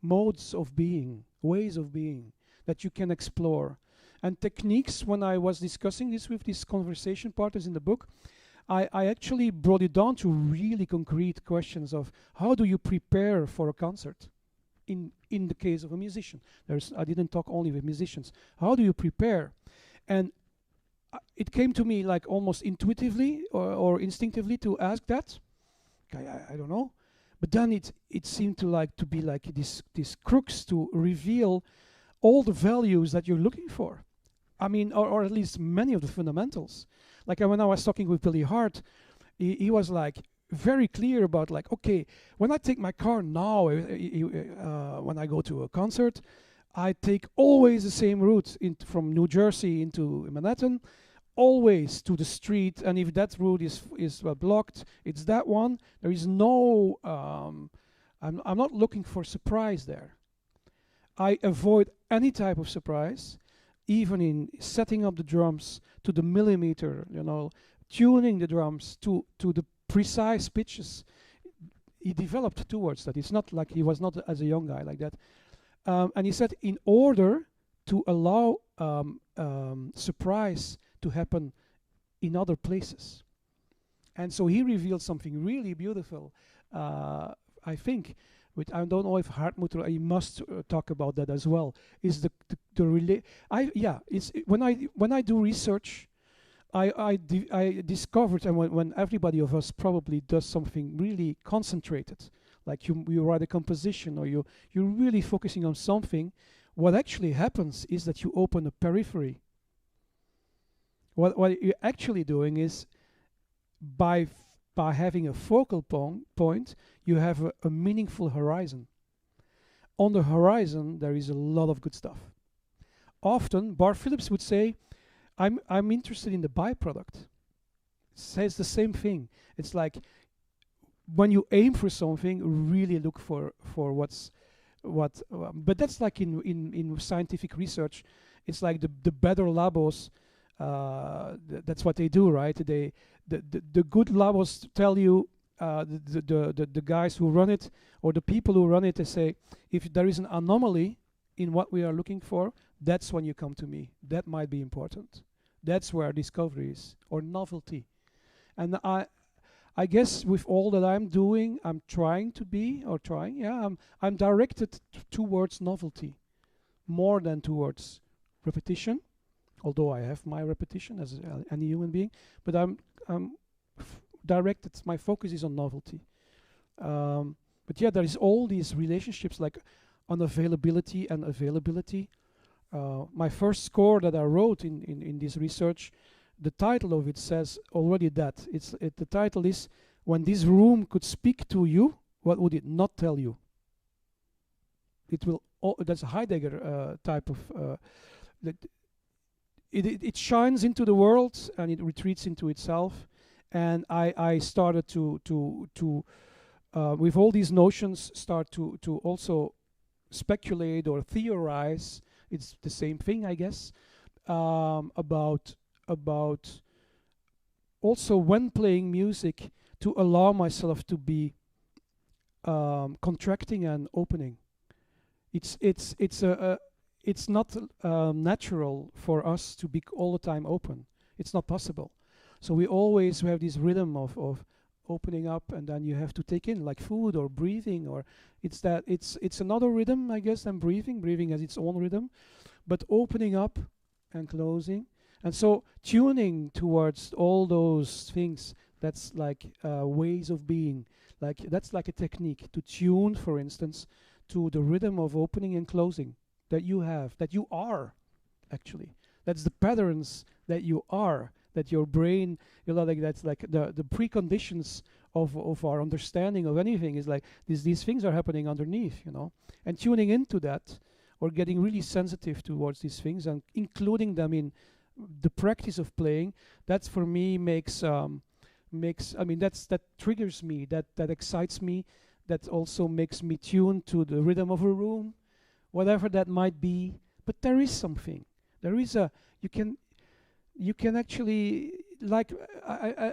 modes of being, ways of being that you can explore. And techniques, when I was discussing this with these conversation partners in the book, I actually brought it down to really concrete questions of how do you prepare for a concert in the case of a musician. I didn't talk only with musicians. How do you prepare? And it came to me like almost intuitively or instinctively to ask that. I don't know. But then it seemed to be like this crux to reveal all the values that you're looking for. I mean, or at least many of the fundamentals. Like when I was talking with Billy Hart, he was like very clear about like, okay, when I take my car now, when I go to a concert, I take always the same route from New Jersey into Manhattan, always to the street, and if that route is blocked, it's that one. There is no, I'm not looking for surprise there. I avoid any type of surprise, even in setting up the drums to the millimeter, tuning the drums to the precise pitches. He developed towards that. It's not like he was not as a young guy like that. And he said in order to allow surprise to happen in other places. And so he revealed something really beautiful. I think, I don't know if Hartmut, I must talk about that as well. Is when I do research, I discovered, and when everybody of us probably does something really concentrated, like you write a composition or you're really focusing on something, what actually happens is that you open a periphery. What you're actually doing is by having a focal point, you have a meaningful horizon. On the horizon, there is a lot of good stuff. Often, Bar Phillips would say, I'm interested in the byproduct. Says the same thing. It's like when you aim for something, really look for what. But that's like in scientific research. It's like the better labos. That's what they do, right? The good labos tell you, the guys who run it or the people who run it, they say, if there is an anomaly in what we are looking for, that's when you come to me. That might be important. That's where discovery is, or novelty. And I guess with all that I'm doing, I'm directed towards novelty more than towards repetition. Although I have my repetition as any human being, but I'm directed. My focus is on novelty. But yeah, there is all these relationships like unavailability and availability. My first score that I wrote in this research, the title of it says already that the title is "When this room could speak to you, what would it not tell you?" It will. That's a Heidegger type of. It shines into the world and it retreats into itself. And I started to with all these notions, start to also speculate or theorize. It's the same thing, I guess, about also when playing music to allow myself to be contracting and opening. It's not natural for us to be all the time open. It's not possible. So we always have this rhythm of opening up, and then you have to take in like food or breathing, or it's another rhythm, I guess, than breathing. Breathing has its own rhythm, but opening up and closing, and so tuning towards all those things. That's like ways of being. Like that's like a technique to tune, for instance, to the rhythm of opening and closing that you have, that you are, actually. That's the patterns that you are, that your brain, like that's like the preconditions of our understanding of anything is like these things are happening underneath, and tuning into that or getting really sensitive towards these things and including them in the practice of playing. That's for me that triggers me, that excites me, that also makes me tune to the rhythm of a room, whatever that might be. But there is something. There is you can actually, like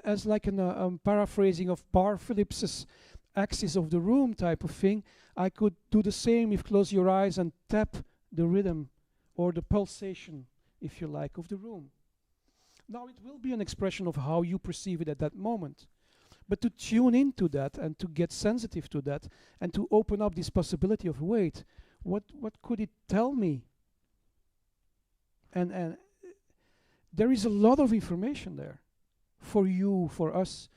as like an paraphrasing of Bar Phillips's axis of the room type of thing, I could do the same if close your eyes and tap the rhythm or the pulsation, if you like, of the room. Now it will be an expression of how you perceive it at that moment. But to tune into that and to get sensitive to that and to open up this possibility of, wait, what could it tell me? And there is a lot of information there for you, for us,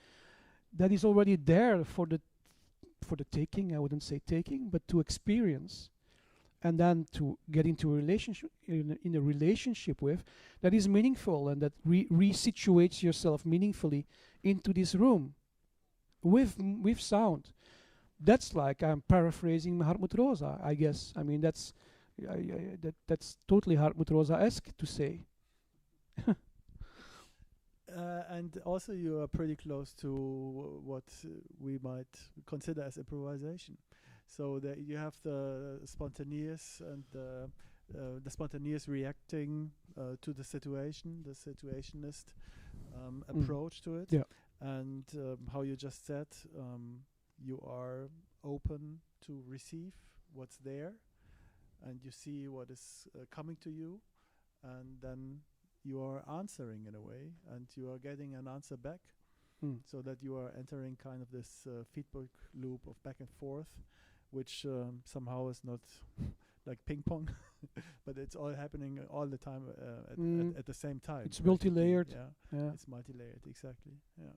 that is already there for the taking. I wouldn't say taking, but to experience, and then to get into a relationship in a relationship with that is meaningful and that resituates yourself meaningfully into this room with sound. That's like, I'm paraphrasing Hartmut Rosa, I guess. I mean, that's totally Hartmut Rosa-esque to say. And also you are pretty close to what we might consider as improvisation. So that you have the spontaneous and the spontaneous reacting to the situation, the situationist approach to it. Yeah. And how you just said, you are open to receive what's there, and you see what is coming to you, and then you are answering in a way, and you are getting an answer back, so that you are entering kind of this feedback loop of back and forth, which somehow is not like ping pong, but it's all happening all the time at the same time. It's multi-layered. Yeah, it's multi-layered, exactly. Yeah,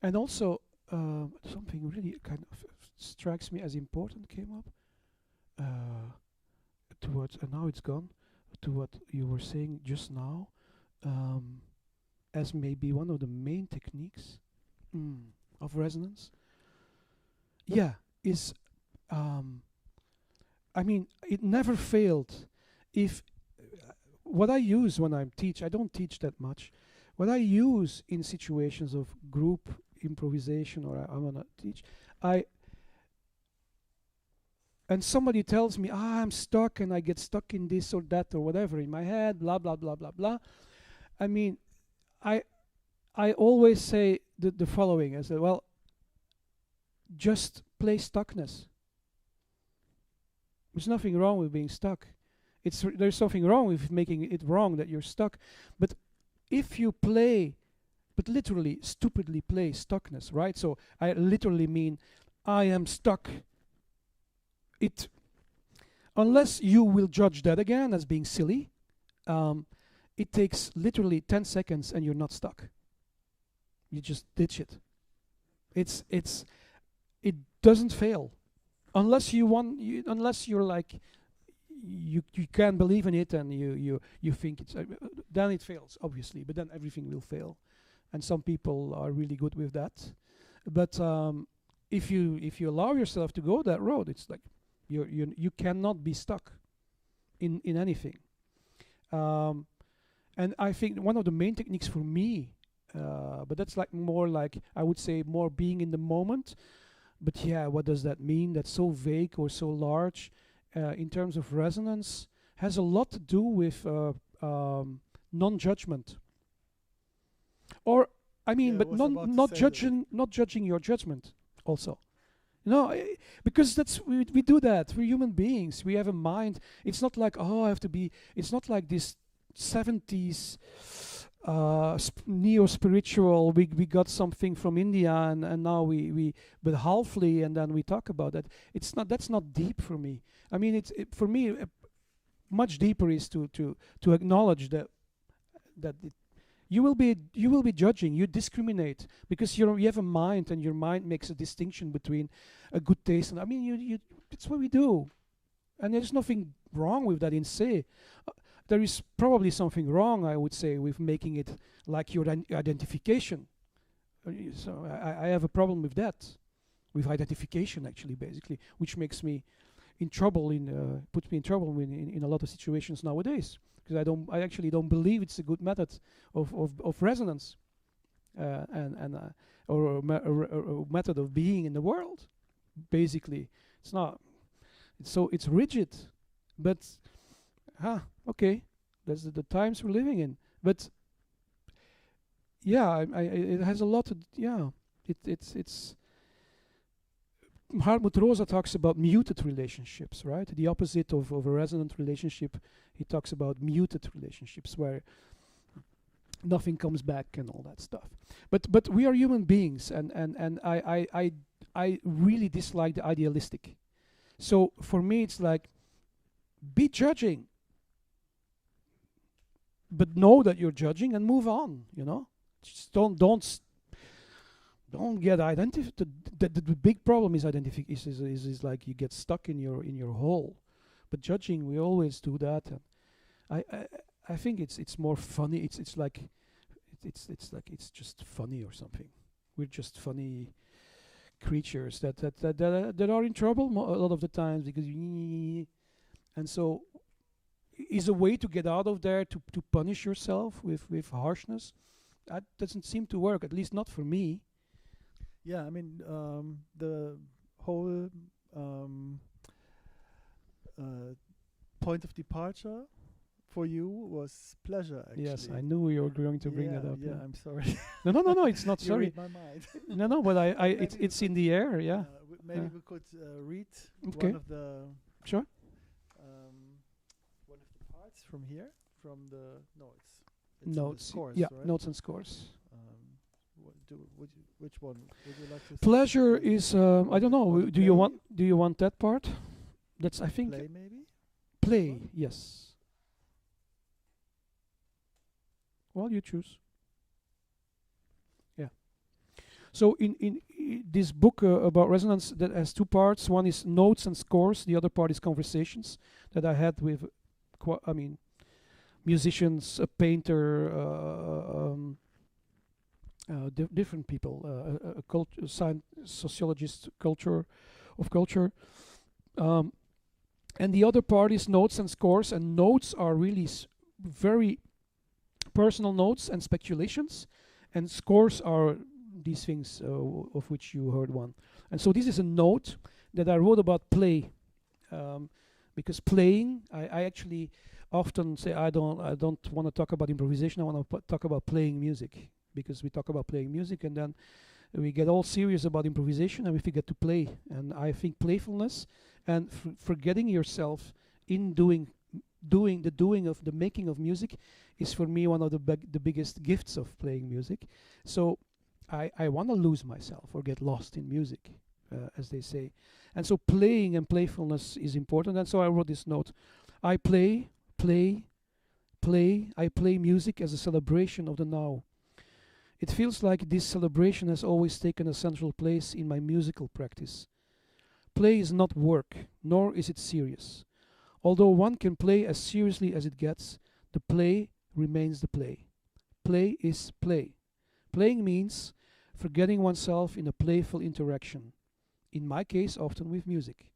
and also something really kind of strikes me as important came up towards, and now it's gone, to what you were saying just now, as maybe one of the main techniques of resonance. Yeah, is I mean, it never failed. If what I use when I teach, I don't teach that much. What I use in situations of group improvisation, or I want to teach, and somebody tells me, I'm stuck and I get stuck in this or that or whatever in my head, blah, blah, blah, blah, blah. I mean, I always say the following. I say, well, just play stuckness. There's nothing wrong with being stuck. There's something wrong with making it wrong that you're stuck. But if you play, but literally, stupidly play stuckness, right? So I literally mean, I am stuck. Unless you will judge that again as being silly, it takes literally 10 seconds and you're not stuck. You just ditch it. It doesn't fail. Unless unless you're like, you can't believe in it and you think it's, then it fails, obviously, but then everything will fail. And some people are really good with that. But if you allow yourself to go that road, it's like you cannot be stuck in anything. And I think one of the main techniques for me, but that's like more like, I would say, more being in the moment. But yeah, what does that mean? That's so vague or so large. In terms of resonance, has a lot to do with non-judgment. Or I mean, but not judging your judgment also. Because we do that. We're human beings. We have a mind. It's not like, I have to be. It's not like this 70s neo-spiritual. We got something from India and now we but halfly, and then we talk about that. That's not deep for me. I mean, for me much deeper is to acknowledge that you will be judging. You discriminate because you have a mind, and your mind makes a distinction between a good taste and, I mean, it's what we do, and there's nothing wrong with that in se. There is probably something wrong, I would say, with making it like your identification. So I have a problem with that, with identification, actually, basically, which makes me in trouble, puts me in trouble in a lot of situations nowadays, because I actually don't believe it's a good method of resonance, or a method of being in the world. Basically, it's not. It's rigid, but. Okay, that's the times we're living in. But yeah, it has a lot to it's Hartmut Rosa talks about muted relationships, right? The opposite of a resonant relationship. He talks about muted relationships where nothing comes back and all that stuff. But we are human beings, and I really dislike the idealistic. So for me, it's like, be judging. But know that you're judging and move on. Just don't get identified. The big problem is identification. Is like you get stuck in your hole. But judging, we always do that. And I think it's more funny. It's like it's just funny or something. We're just funny creatures that are in trouble a lot of the times because and so. Is a way to get out of there to punish yourself with harshness. That doesn't seem to work, at least not for me. Yeah, I mean, the whole point of departure for you was pleasure, actually. Yes, I knew you were going to bring that up. Yeah, I'm sorry. No, it's not you sorry. read my mind. No, but it's in the air, yeah. Maybe we could read one of the... Sure. One of the parts from here. from the notes. It's in the Notes. scores, Yeah, right? notes and scores. Which one would you like to? Pleasure is I don't know. Was it Do you play? want that part? That's I think Play maybe. play. One? Yes. Well, you choose. Yeah. So in this book about resonance that has two parts. One is notes and scores. The other part is conversations that I had with, musicians, a painter, different people, sociologist, culture of culture. And the other part is notes and scores. And notes are really very personal notes and speculations, and scores are these things of which you heard one. And so this is a note that I wrote about play, because playing, I actually often say I don't want to talk about improvisation. I want to talk about playing music, because we talk about playing music and then we get all serious about improvisation and we forget to play. And I think playfulness and forgetting yourself in the making of music is for me one of the biggest gifts of playing music. So I want to lose myself or get lost in music, as they say. And so playing and playfulness is important. And so I wrote this note. I play music as a celebration of the now. It feels like this celebration has always taken a central place in my musical practice. Play is not work, nor is it serious. Although one can play as seriously as it gets, the play remains the play. Play is play. Playing means forgetting oneself in a playful interaction, in my case often with music.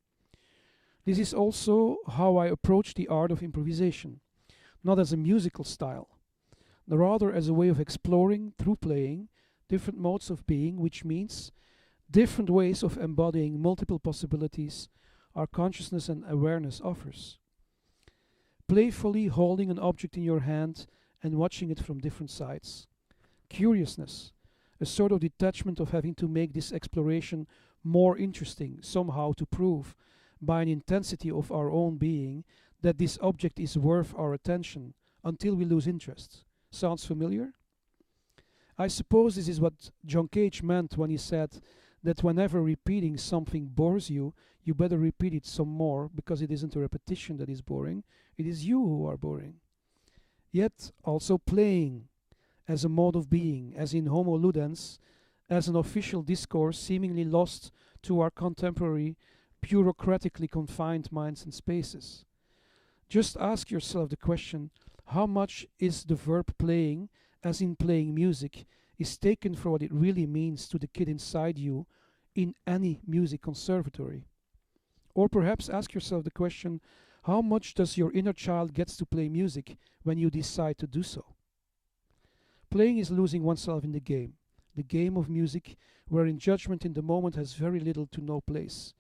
This is also how I approach the art of improvisation, not as a musical style, rather as a way of exploring, through playing, different modes of being, which means different ways of embodying multiple possibilities our consciousness and awareness offers. Playfully holding an object in your hand and watching it from different sides. Curiousness, a sort of detachment of having to make this exploration more interesting, somehow to prove, by an intensity of our own being, that this object is worth our attention until we lose interest. Sounds familiar? I suppose this is what John Cage meant when he said that whenever repeating something bores you, you better repeat it some more, because it isn't a repetition that is boring, it is you who are boring. Yet also playing as a mode of being, as in Homo Ludens, as an official discourse seemingly lost to our contemporary, bureaucratically confined minds and spaces. Just ask yourself the question, how much is the verb playing, as in playing music, is taken for what it really means to the kid inside you in any music conservatory? Or perhaps ask yourself the question, how much does your inner child gets to play music when you decide to do so? Playing is losing oneself in the game of music, wherein judgment in the moment has very little to no place.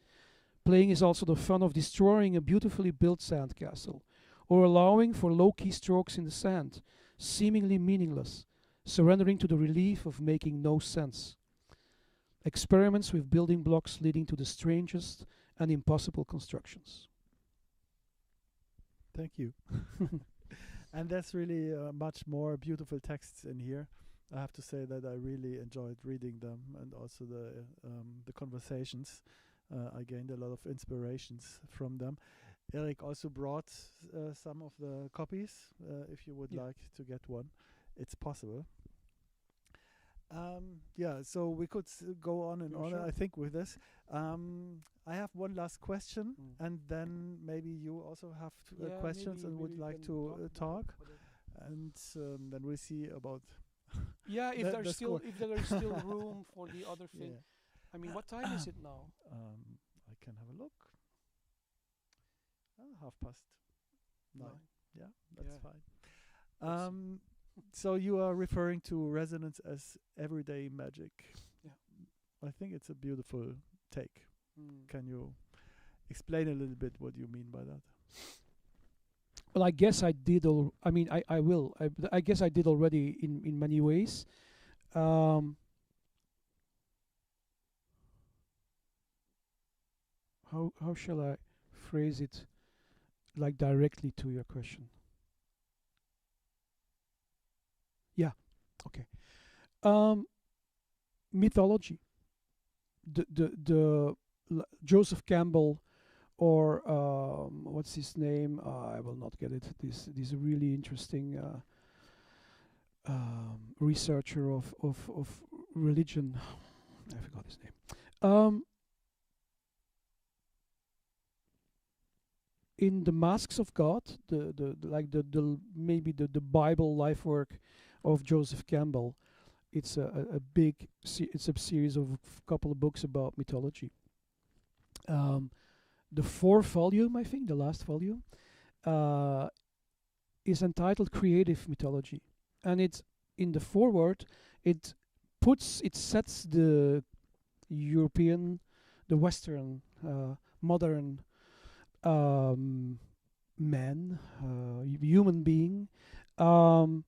Playing is also the fun of destroying a beautifully built sandcastle, or allowing for low-key strokes in the sand, seemingly meaningless, surrendering to the relief of making no sense. Experiments with building blocks leading to the strangest and impossible constructions. Thank you. And there's really much more beautiful texts in here. I have to say that I really enjoyed reading them, and also the conversations. I gained a lot of inspirations from them. Eric also brought some of the copies. If you would like to get one, it's possible. So we could go on and on, Sure. I think, with this. I have one last question, and then maybe you also have questions and would like to talk. And then we'll see about. Yeah, if the there's score. if there is still room for the other thing. Yeah. I mean, what time is it now? I can have a look. 9:30. Yeah, that's fine. So you are referring to resonance as everyday magic. Yeah. I think it's a beautiful take. Can you explain a little bit what you mean by that? Well, I guess I did. I will. I guess I did already in many ways. How shall I phrase it, like directly to your question? Okay. Mythology. The Joseph Campbell, or what's his name? I will not get it. This really interesting researcher of religion. I forgot his name. In the Masks of God, the maybe the Bible life work of Joseph Campbell. It's a big it's a series of couple of books about mythology. The fourth volume, I think, the last volume, uh, is entitled Creative Mythology, and it's in the foreword. It sets the European, the Western, modern man, human being, um,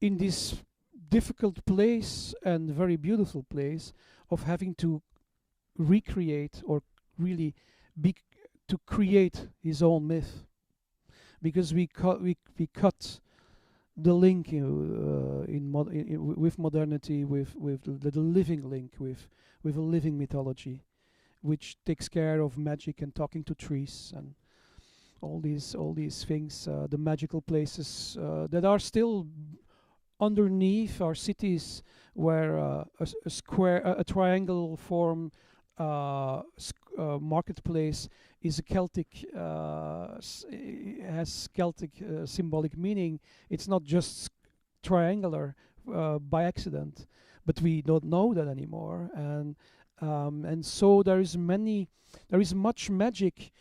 in this difficult place and very beautiful place of having to recreate, or really be to create his own myth, because we cut the link with modernity, with the living link with a living mythology, which takes care of magic and talking to trees and all these things, the magical places that are still underneath our cities, where a square, a triangle form marketplace is a Celtic, has Celtic symbolic meaning. It's not just triangular by accident, but we don't know that anymore, and so there is much magic,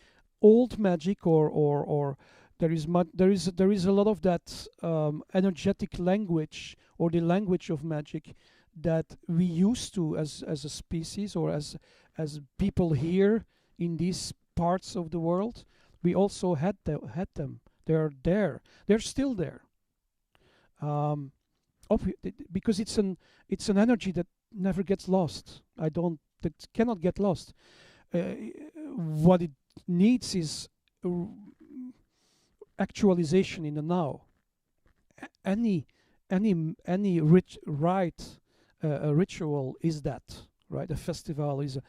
old magic, or there is a lot of that energetic language, or the language of magic, that we used to, as a species, or as people here in these parts of the world. We also had them. They're there. They're still there. Because it's an energy that never gets lost. That cannot get lost. What it needs is actualization in the now. Any rite, a ritual is that, right? A festival is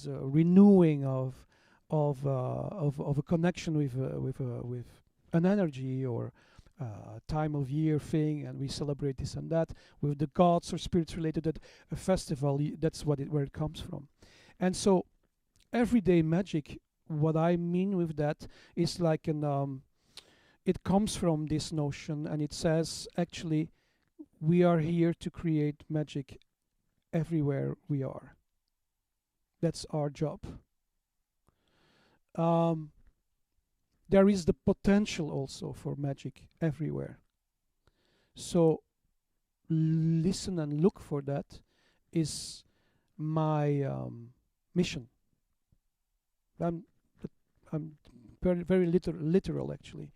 a renewing of a connection with an energy, or time of year thing, and we celebrate this and that with the gods or spirits related. That a festival, that's where it comes from. And so everyday magic, what I mean with that is like it comes from this notion, and it says, actually, we are here to create magic everywhere we are. That's our job. There is the potential also for magic everywhere. So listen and look for that is my mission. I'm very, very literal actually.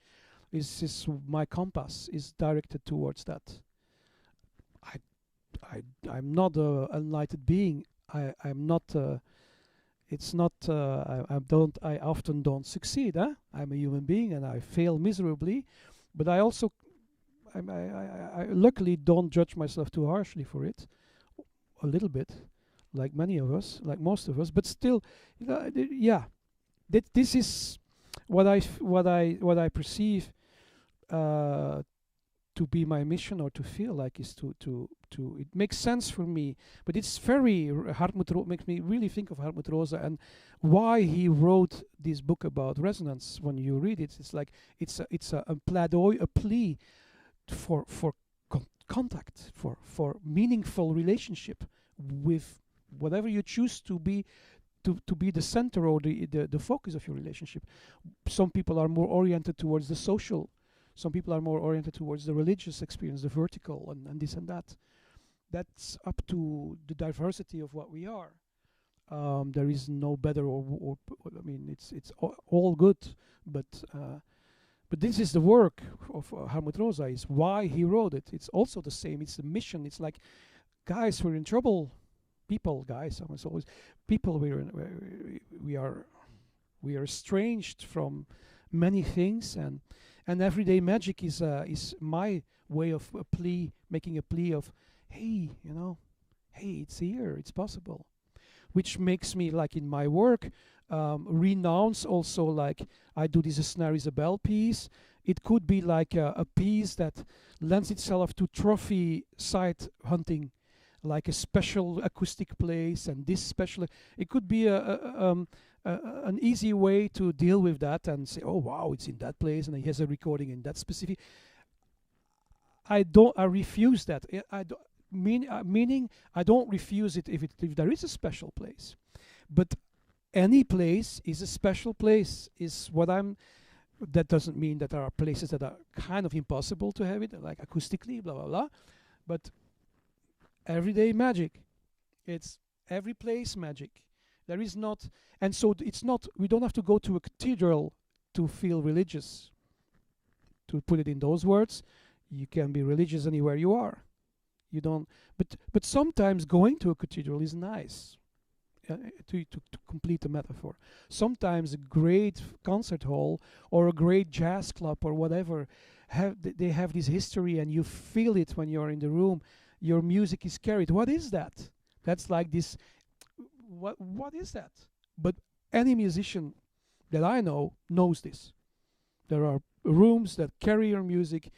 Is my compass is directed towards that. I'm not a enlightened being. I'm not. It's not. I often don't succeed. I'm a human being and I fail miserably, but I also. I luckily don't judge myself too harshly for it. A little bit, like many of us, like most of us, but still, yeah. This is what I perceive to be my mission, or to feel like, is to it makes sense for me. But it's very makes me really think of Hartmut Rosa and why he wrote this book about resonance. When you read it, it's like it's a plea for contact, for meaningful relationship with whatever you choose to be. To be the center, or the focus of your relationship. Some people are more oriented towards the social. Some people are more oriented towards the religious experience, the vertical, and this and that. That's up to the diversity of what we are. There is no better or I mean, it's all good, but this is the work of Hartmut Rosa. Is why he wrote it. It's also the same. It's the mission. It's like, guys, we're in trouble. People, guys, almost always people. We are estranged from many things, And everyday magic is my way of making a plea of, hey, hey, it's here, it's possible, which makes me, like in my work, renounce also, like I do this A Snare Is piece. It could be like a piece that lends itself to trophy site hunting, like a special acoustic place, and this special. It could be an easy way to deal with that and say, oh wow, it's in that place, and he has a recording in that specific. I refuse that. Meaning I don't refuse it if there is a special place, but any place is a special place. Is what I'm. That doesn't mean that there are places that are kind of impossible to have it, like acoustically, blah blah blah. But everyday magic, it's every place magic. There is not, and so it's not. We don't have to go to a cathedral to feel religious. To put it in those words, you can be religious anywhere you are. You don't, but sometimes going to a cathedral is nice. To complete the metaphor, sometimes a great concert hall or a great jazz club or whatever they have this history, and you feel it when you're in the room. Your music is carried. What is that? That's like this. What is that? But any musician that I know knows this. There are rooms that carry your music,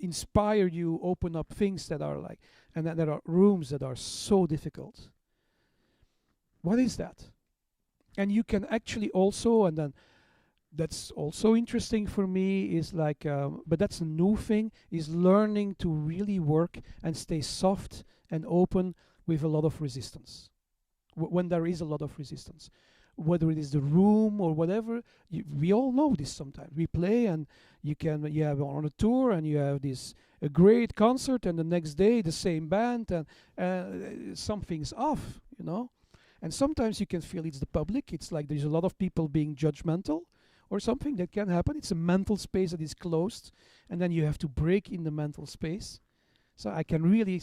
inspire you, open up things that are like, and then there are rooms that are so difficult. What is that? And you can actually also, and then that's also interesting for me, is like, but that's a new thing, is learning to really work and stay soft and open with a lot of resistance. When there is a lot of resistance, whether it is the room or whatever, we all know this sometimes. We play and you have on a tour and you have a great concert, and the next day the same band, and something's off, And sometimes you can feel it's the public. It's like there's a lot of people being judgmental or something that can happen. It's a mental space that is closed, and then you have to break in the mental space. So I can really,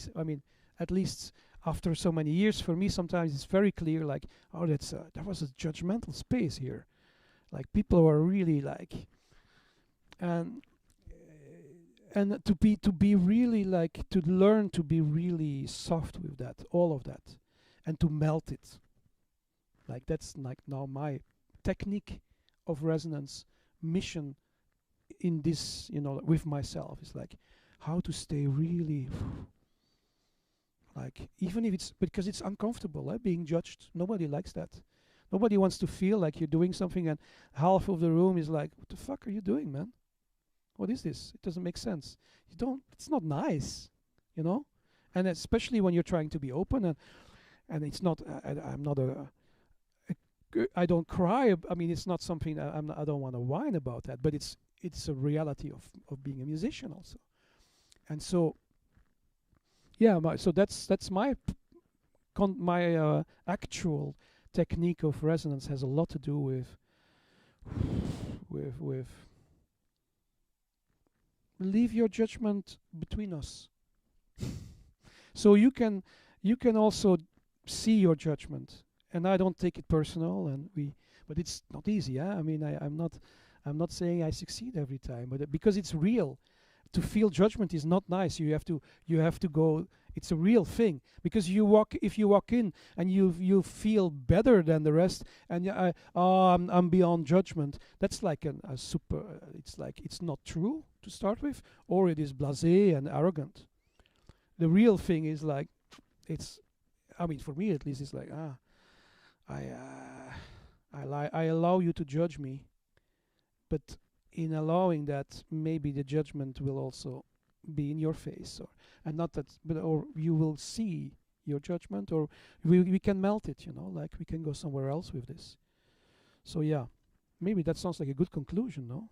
at least after so many years, for me, sometimes it's very clear, like, oh, that was a judgmental space here. Like people were really like, and to be really like, to learn to be really soft with that, all of that, and to melt it. Like that's like now my technique of resonance mission in this, with myself, is like how to stay really like, even if it's because it's uncomfortable, being judged. Nobody likes that. Nobody wants to feel like you're doing something and half of the room is like, what the fuck are you doing, man? What is this? It doesn't make sense. It's not nice, And especially when you're trying to be open, and it's not, I'm not I don't cry. It's not something I don't want to whine about that, but it's a reality of being a musician also. And so, yeah, so that's my actual technique of resonance has a lot to do with leave your judgment between us. So you can also see your judgment, and I don't take it personal, but it's not easy. I'm not saying I succeed every time, but because it's real. To feel judgment is not nice. You have to go. It's a real thing, because if you walk in and you feel better than the rest, and I'm beyond judgment. That's like a super. It's like it's not true to start with, or it is blasé and arrogant. The real thing is like, it's. For me at least, it's like I allow you to judge me, but in allowing that, maybe the judgment will also be in your face, or you will see your judgment, or we can melt it, like we can go somewhere else with this. So yeah, maybe that sounds like a good conclusion, no?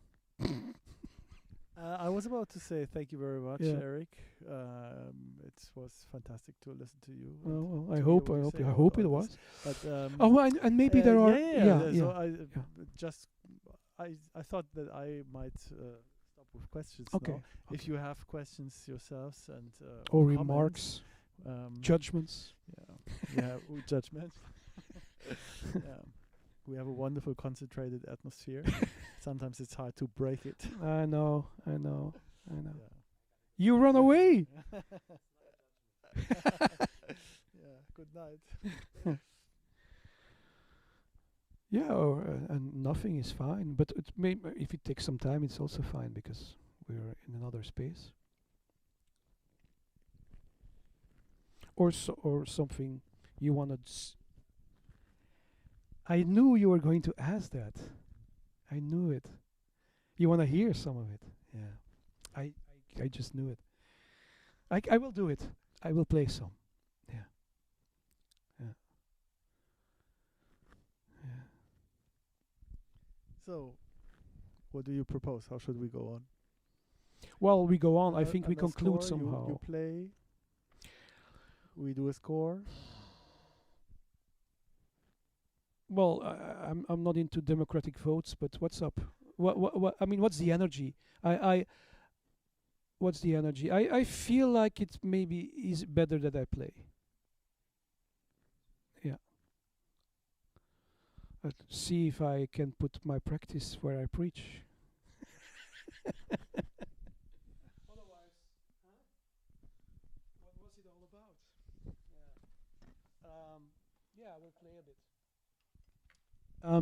I was about to say thank you very much, Yeah. Eric. It was fantastic to listen to you. Well, to I hear hope what you say I hope it about was. this. But And maybe there are. So I thought that I might stop with questions Okay. now. If you have questions yourselves and Or comments, remarks, judgments. judgment. Yeah, we have a wonderful concentrated atmosphere. Sometimes it's hard to break it. I know. Yeah. You run away. Yeah. Good night. Yeah, and nothing is fine. But if it takes some time, it's also fine because we're in another space. Or something you wanted. I knew you were going to ask that. I knew it. You want to hear some of it? Yeah. I just knew it. I will do it. I will play some. Yeah. Yeah. Yeah. So, what do you propose? How should we go on? Well, we go on. I A- think we and a conclude score, somehow. You play. We do a score. Well, I'm not into democratic votes, but what's up? What I mean, what's the energy? What's the energy? I feel like it maybe is better that I play. Yeah. Let's see if I can put my practice where I preach. Otherwise, what was it all about? Yeah, I will play a bit.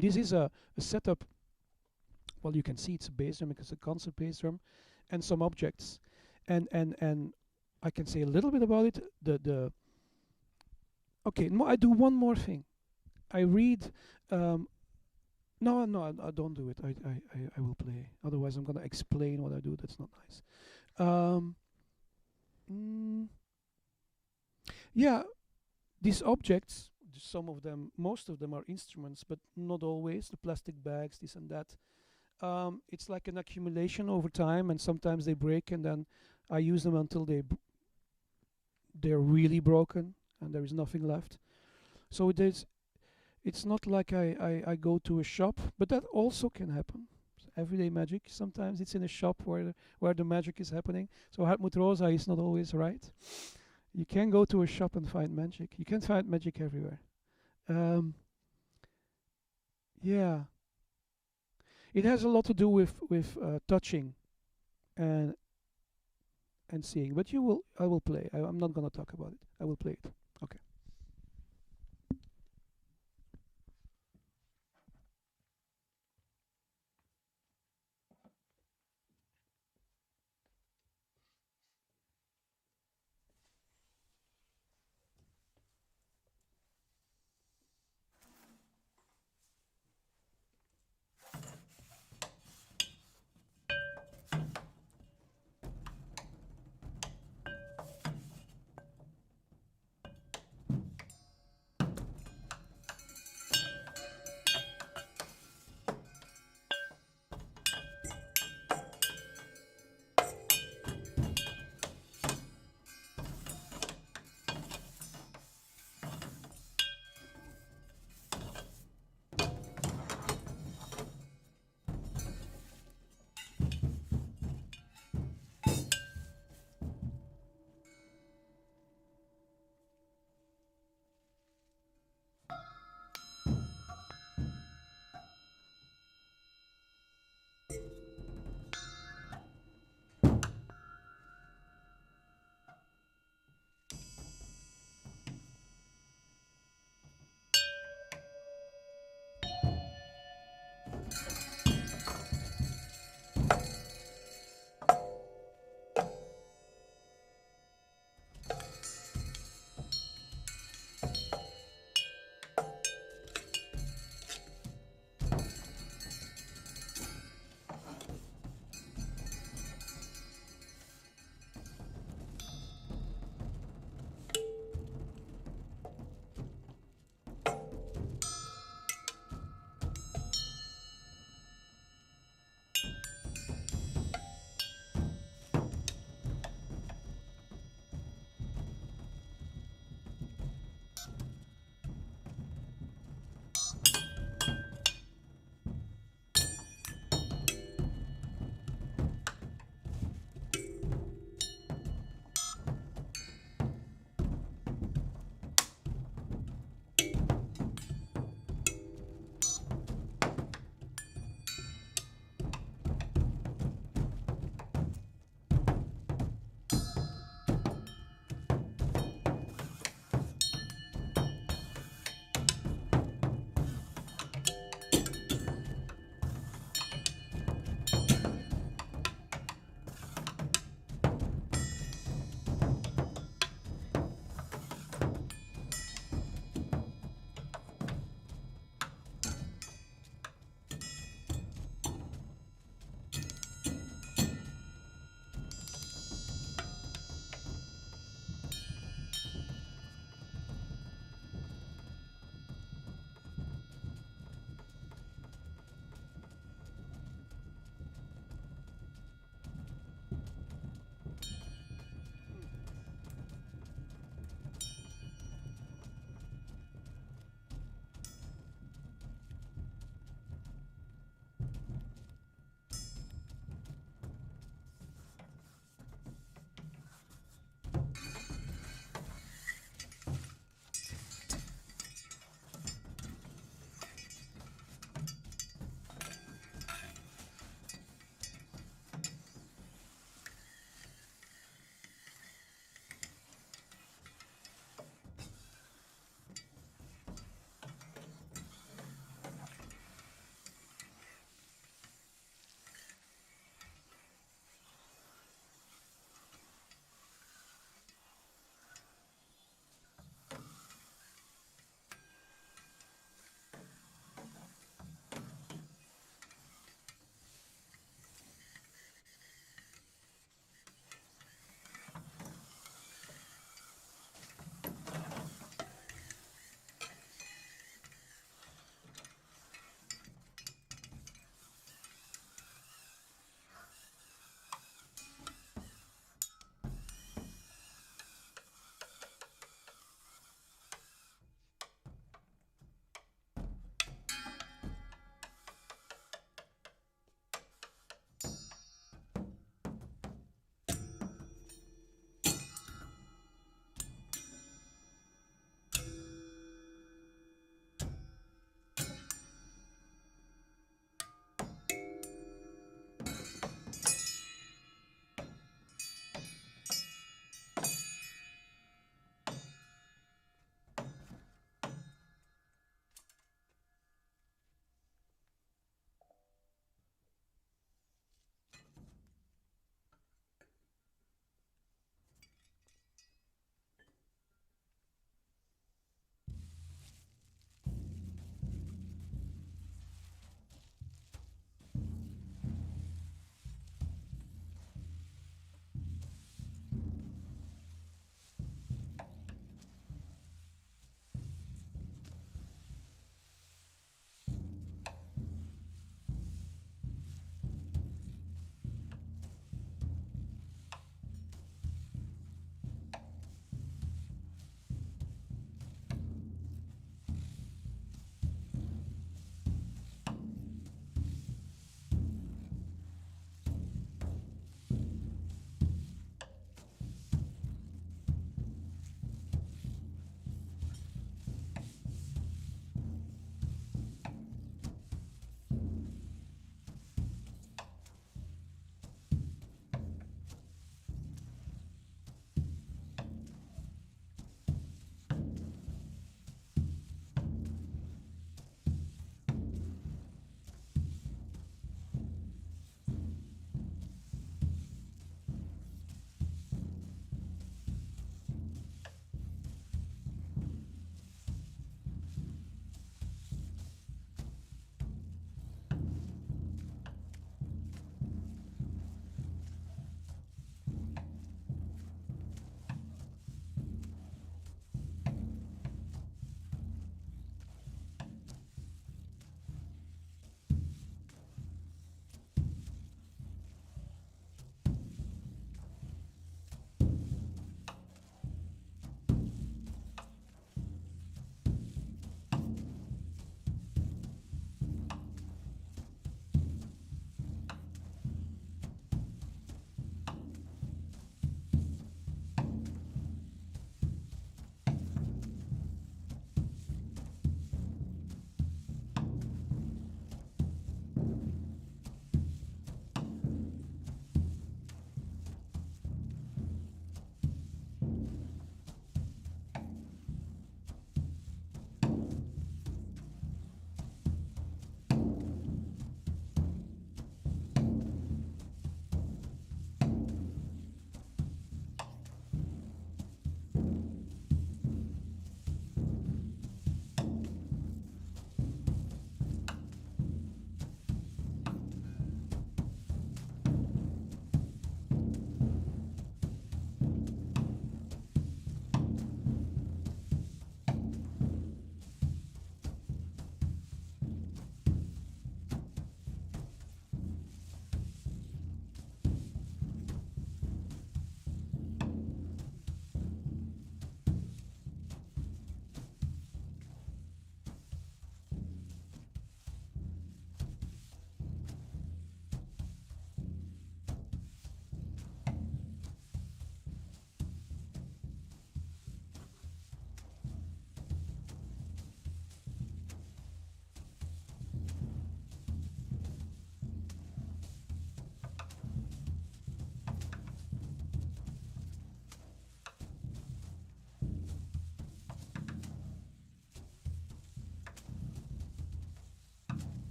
This is a setup. Well, you can see it's a bass drum because it's a concert bass drum, and some objects, and I can say a little bit about it. Okay, no, I do one more thing. I read. No, I don't do it. I will play. Otherwise, I'm gonna explain what I do. That's not nice. Mm, yeah, these objects. Some of them, most of them are instruments, but not always. The plastic bags, this and that. It's like an accumulation over time, and sometimes they break, and then I use them until they're really broken, and there is nothing left. So it's not like I go to a shop, but that also can happen. Everyday magic. Sometimes it's in a shop where the magic is happening. So Hartmut Rosa is not always right. You can go to a shop and find magic. You can find magic everywhere. Yeah, it has a lot to do with touching and seeing. But I will play. I'm not gonna talk about it. I will play it. Okay.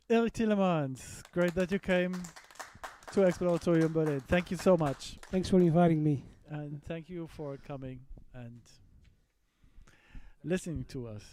Eric Thielemans, great that you came to Exploratorium Berlin. Thank you so much. Thanks for inviting me. And thank you for coming and listening to us.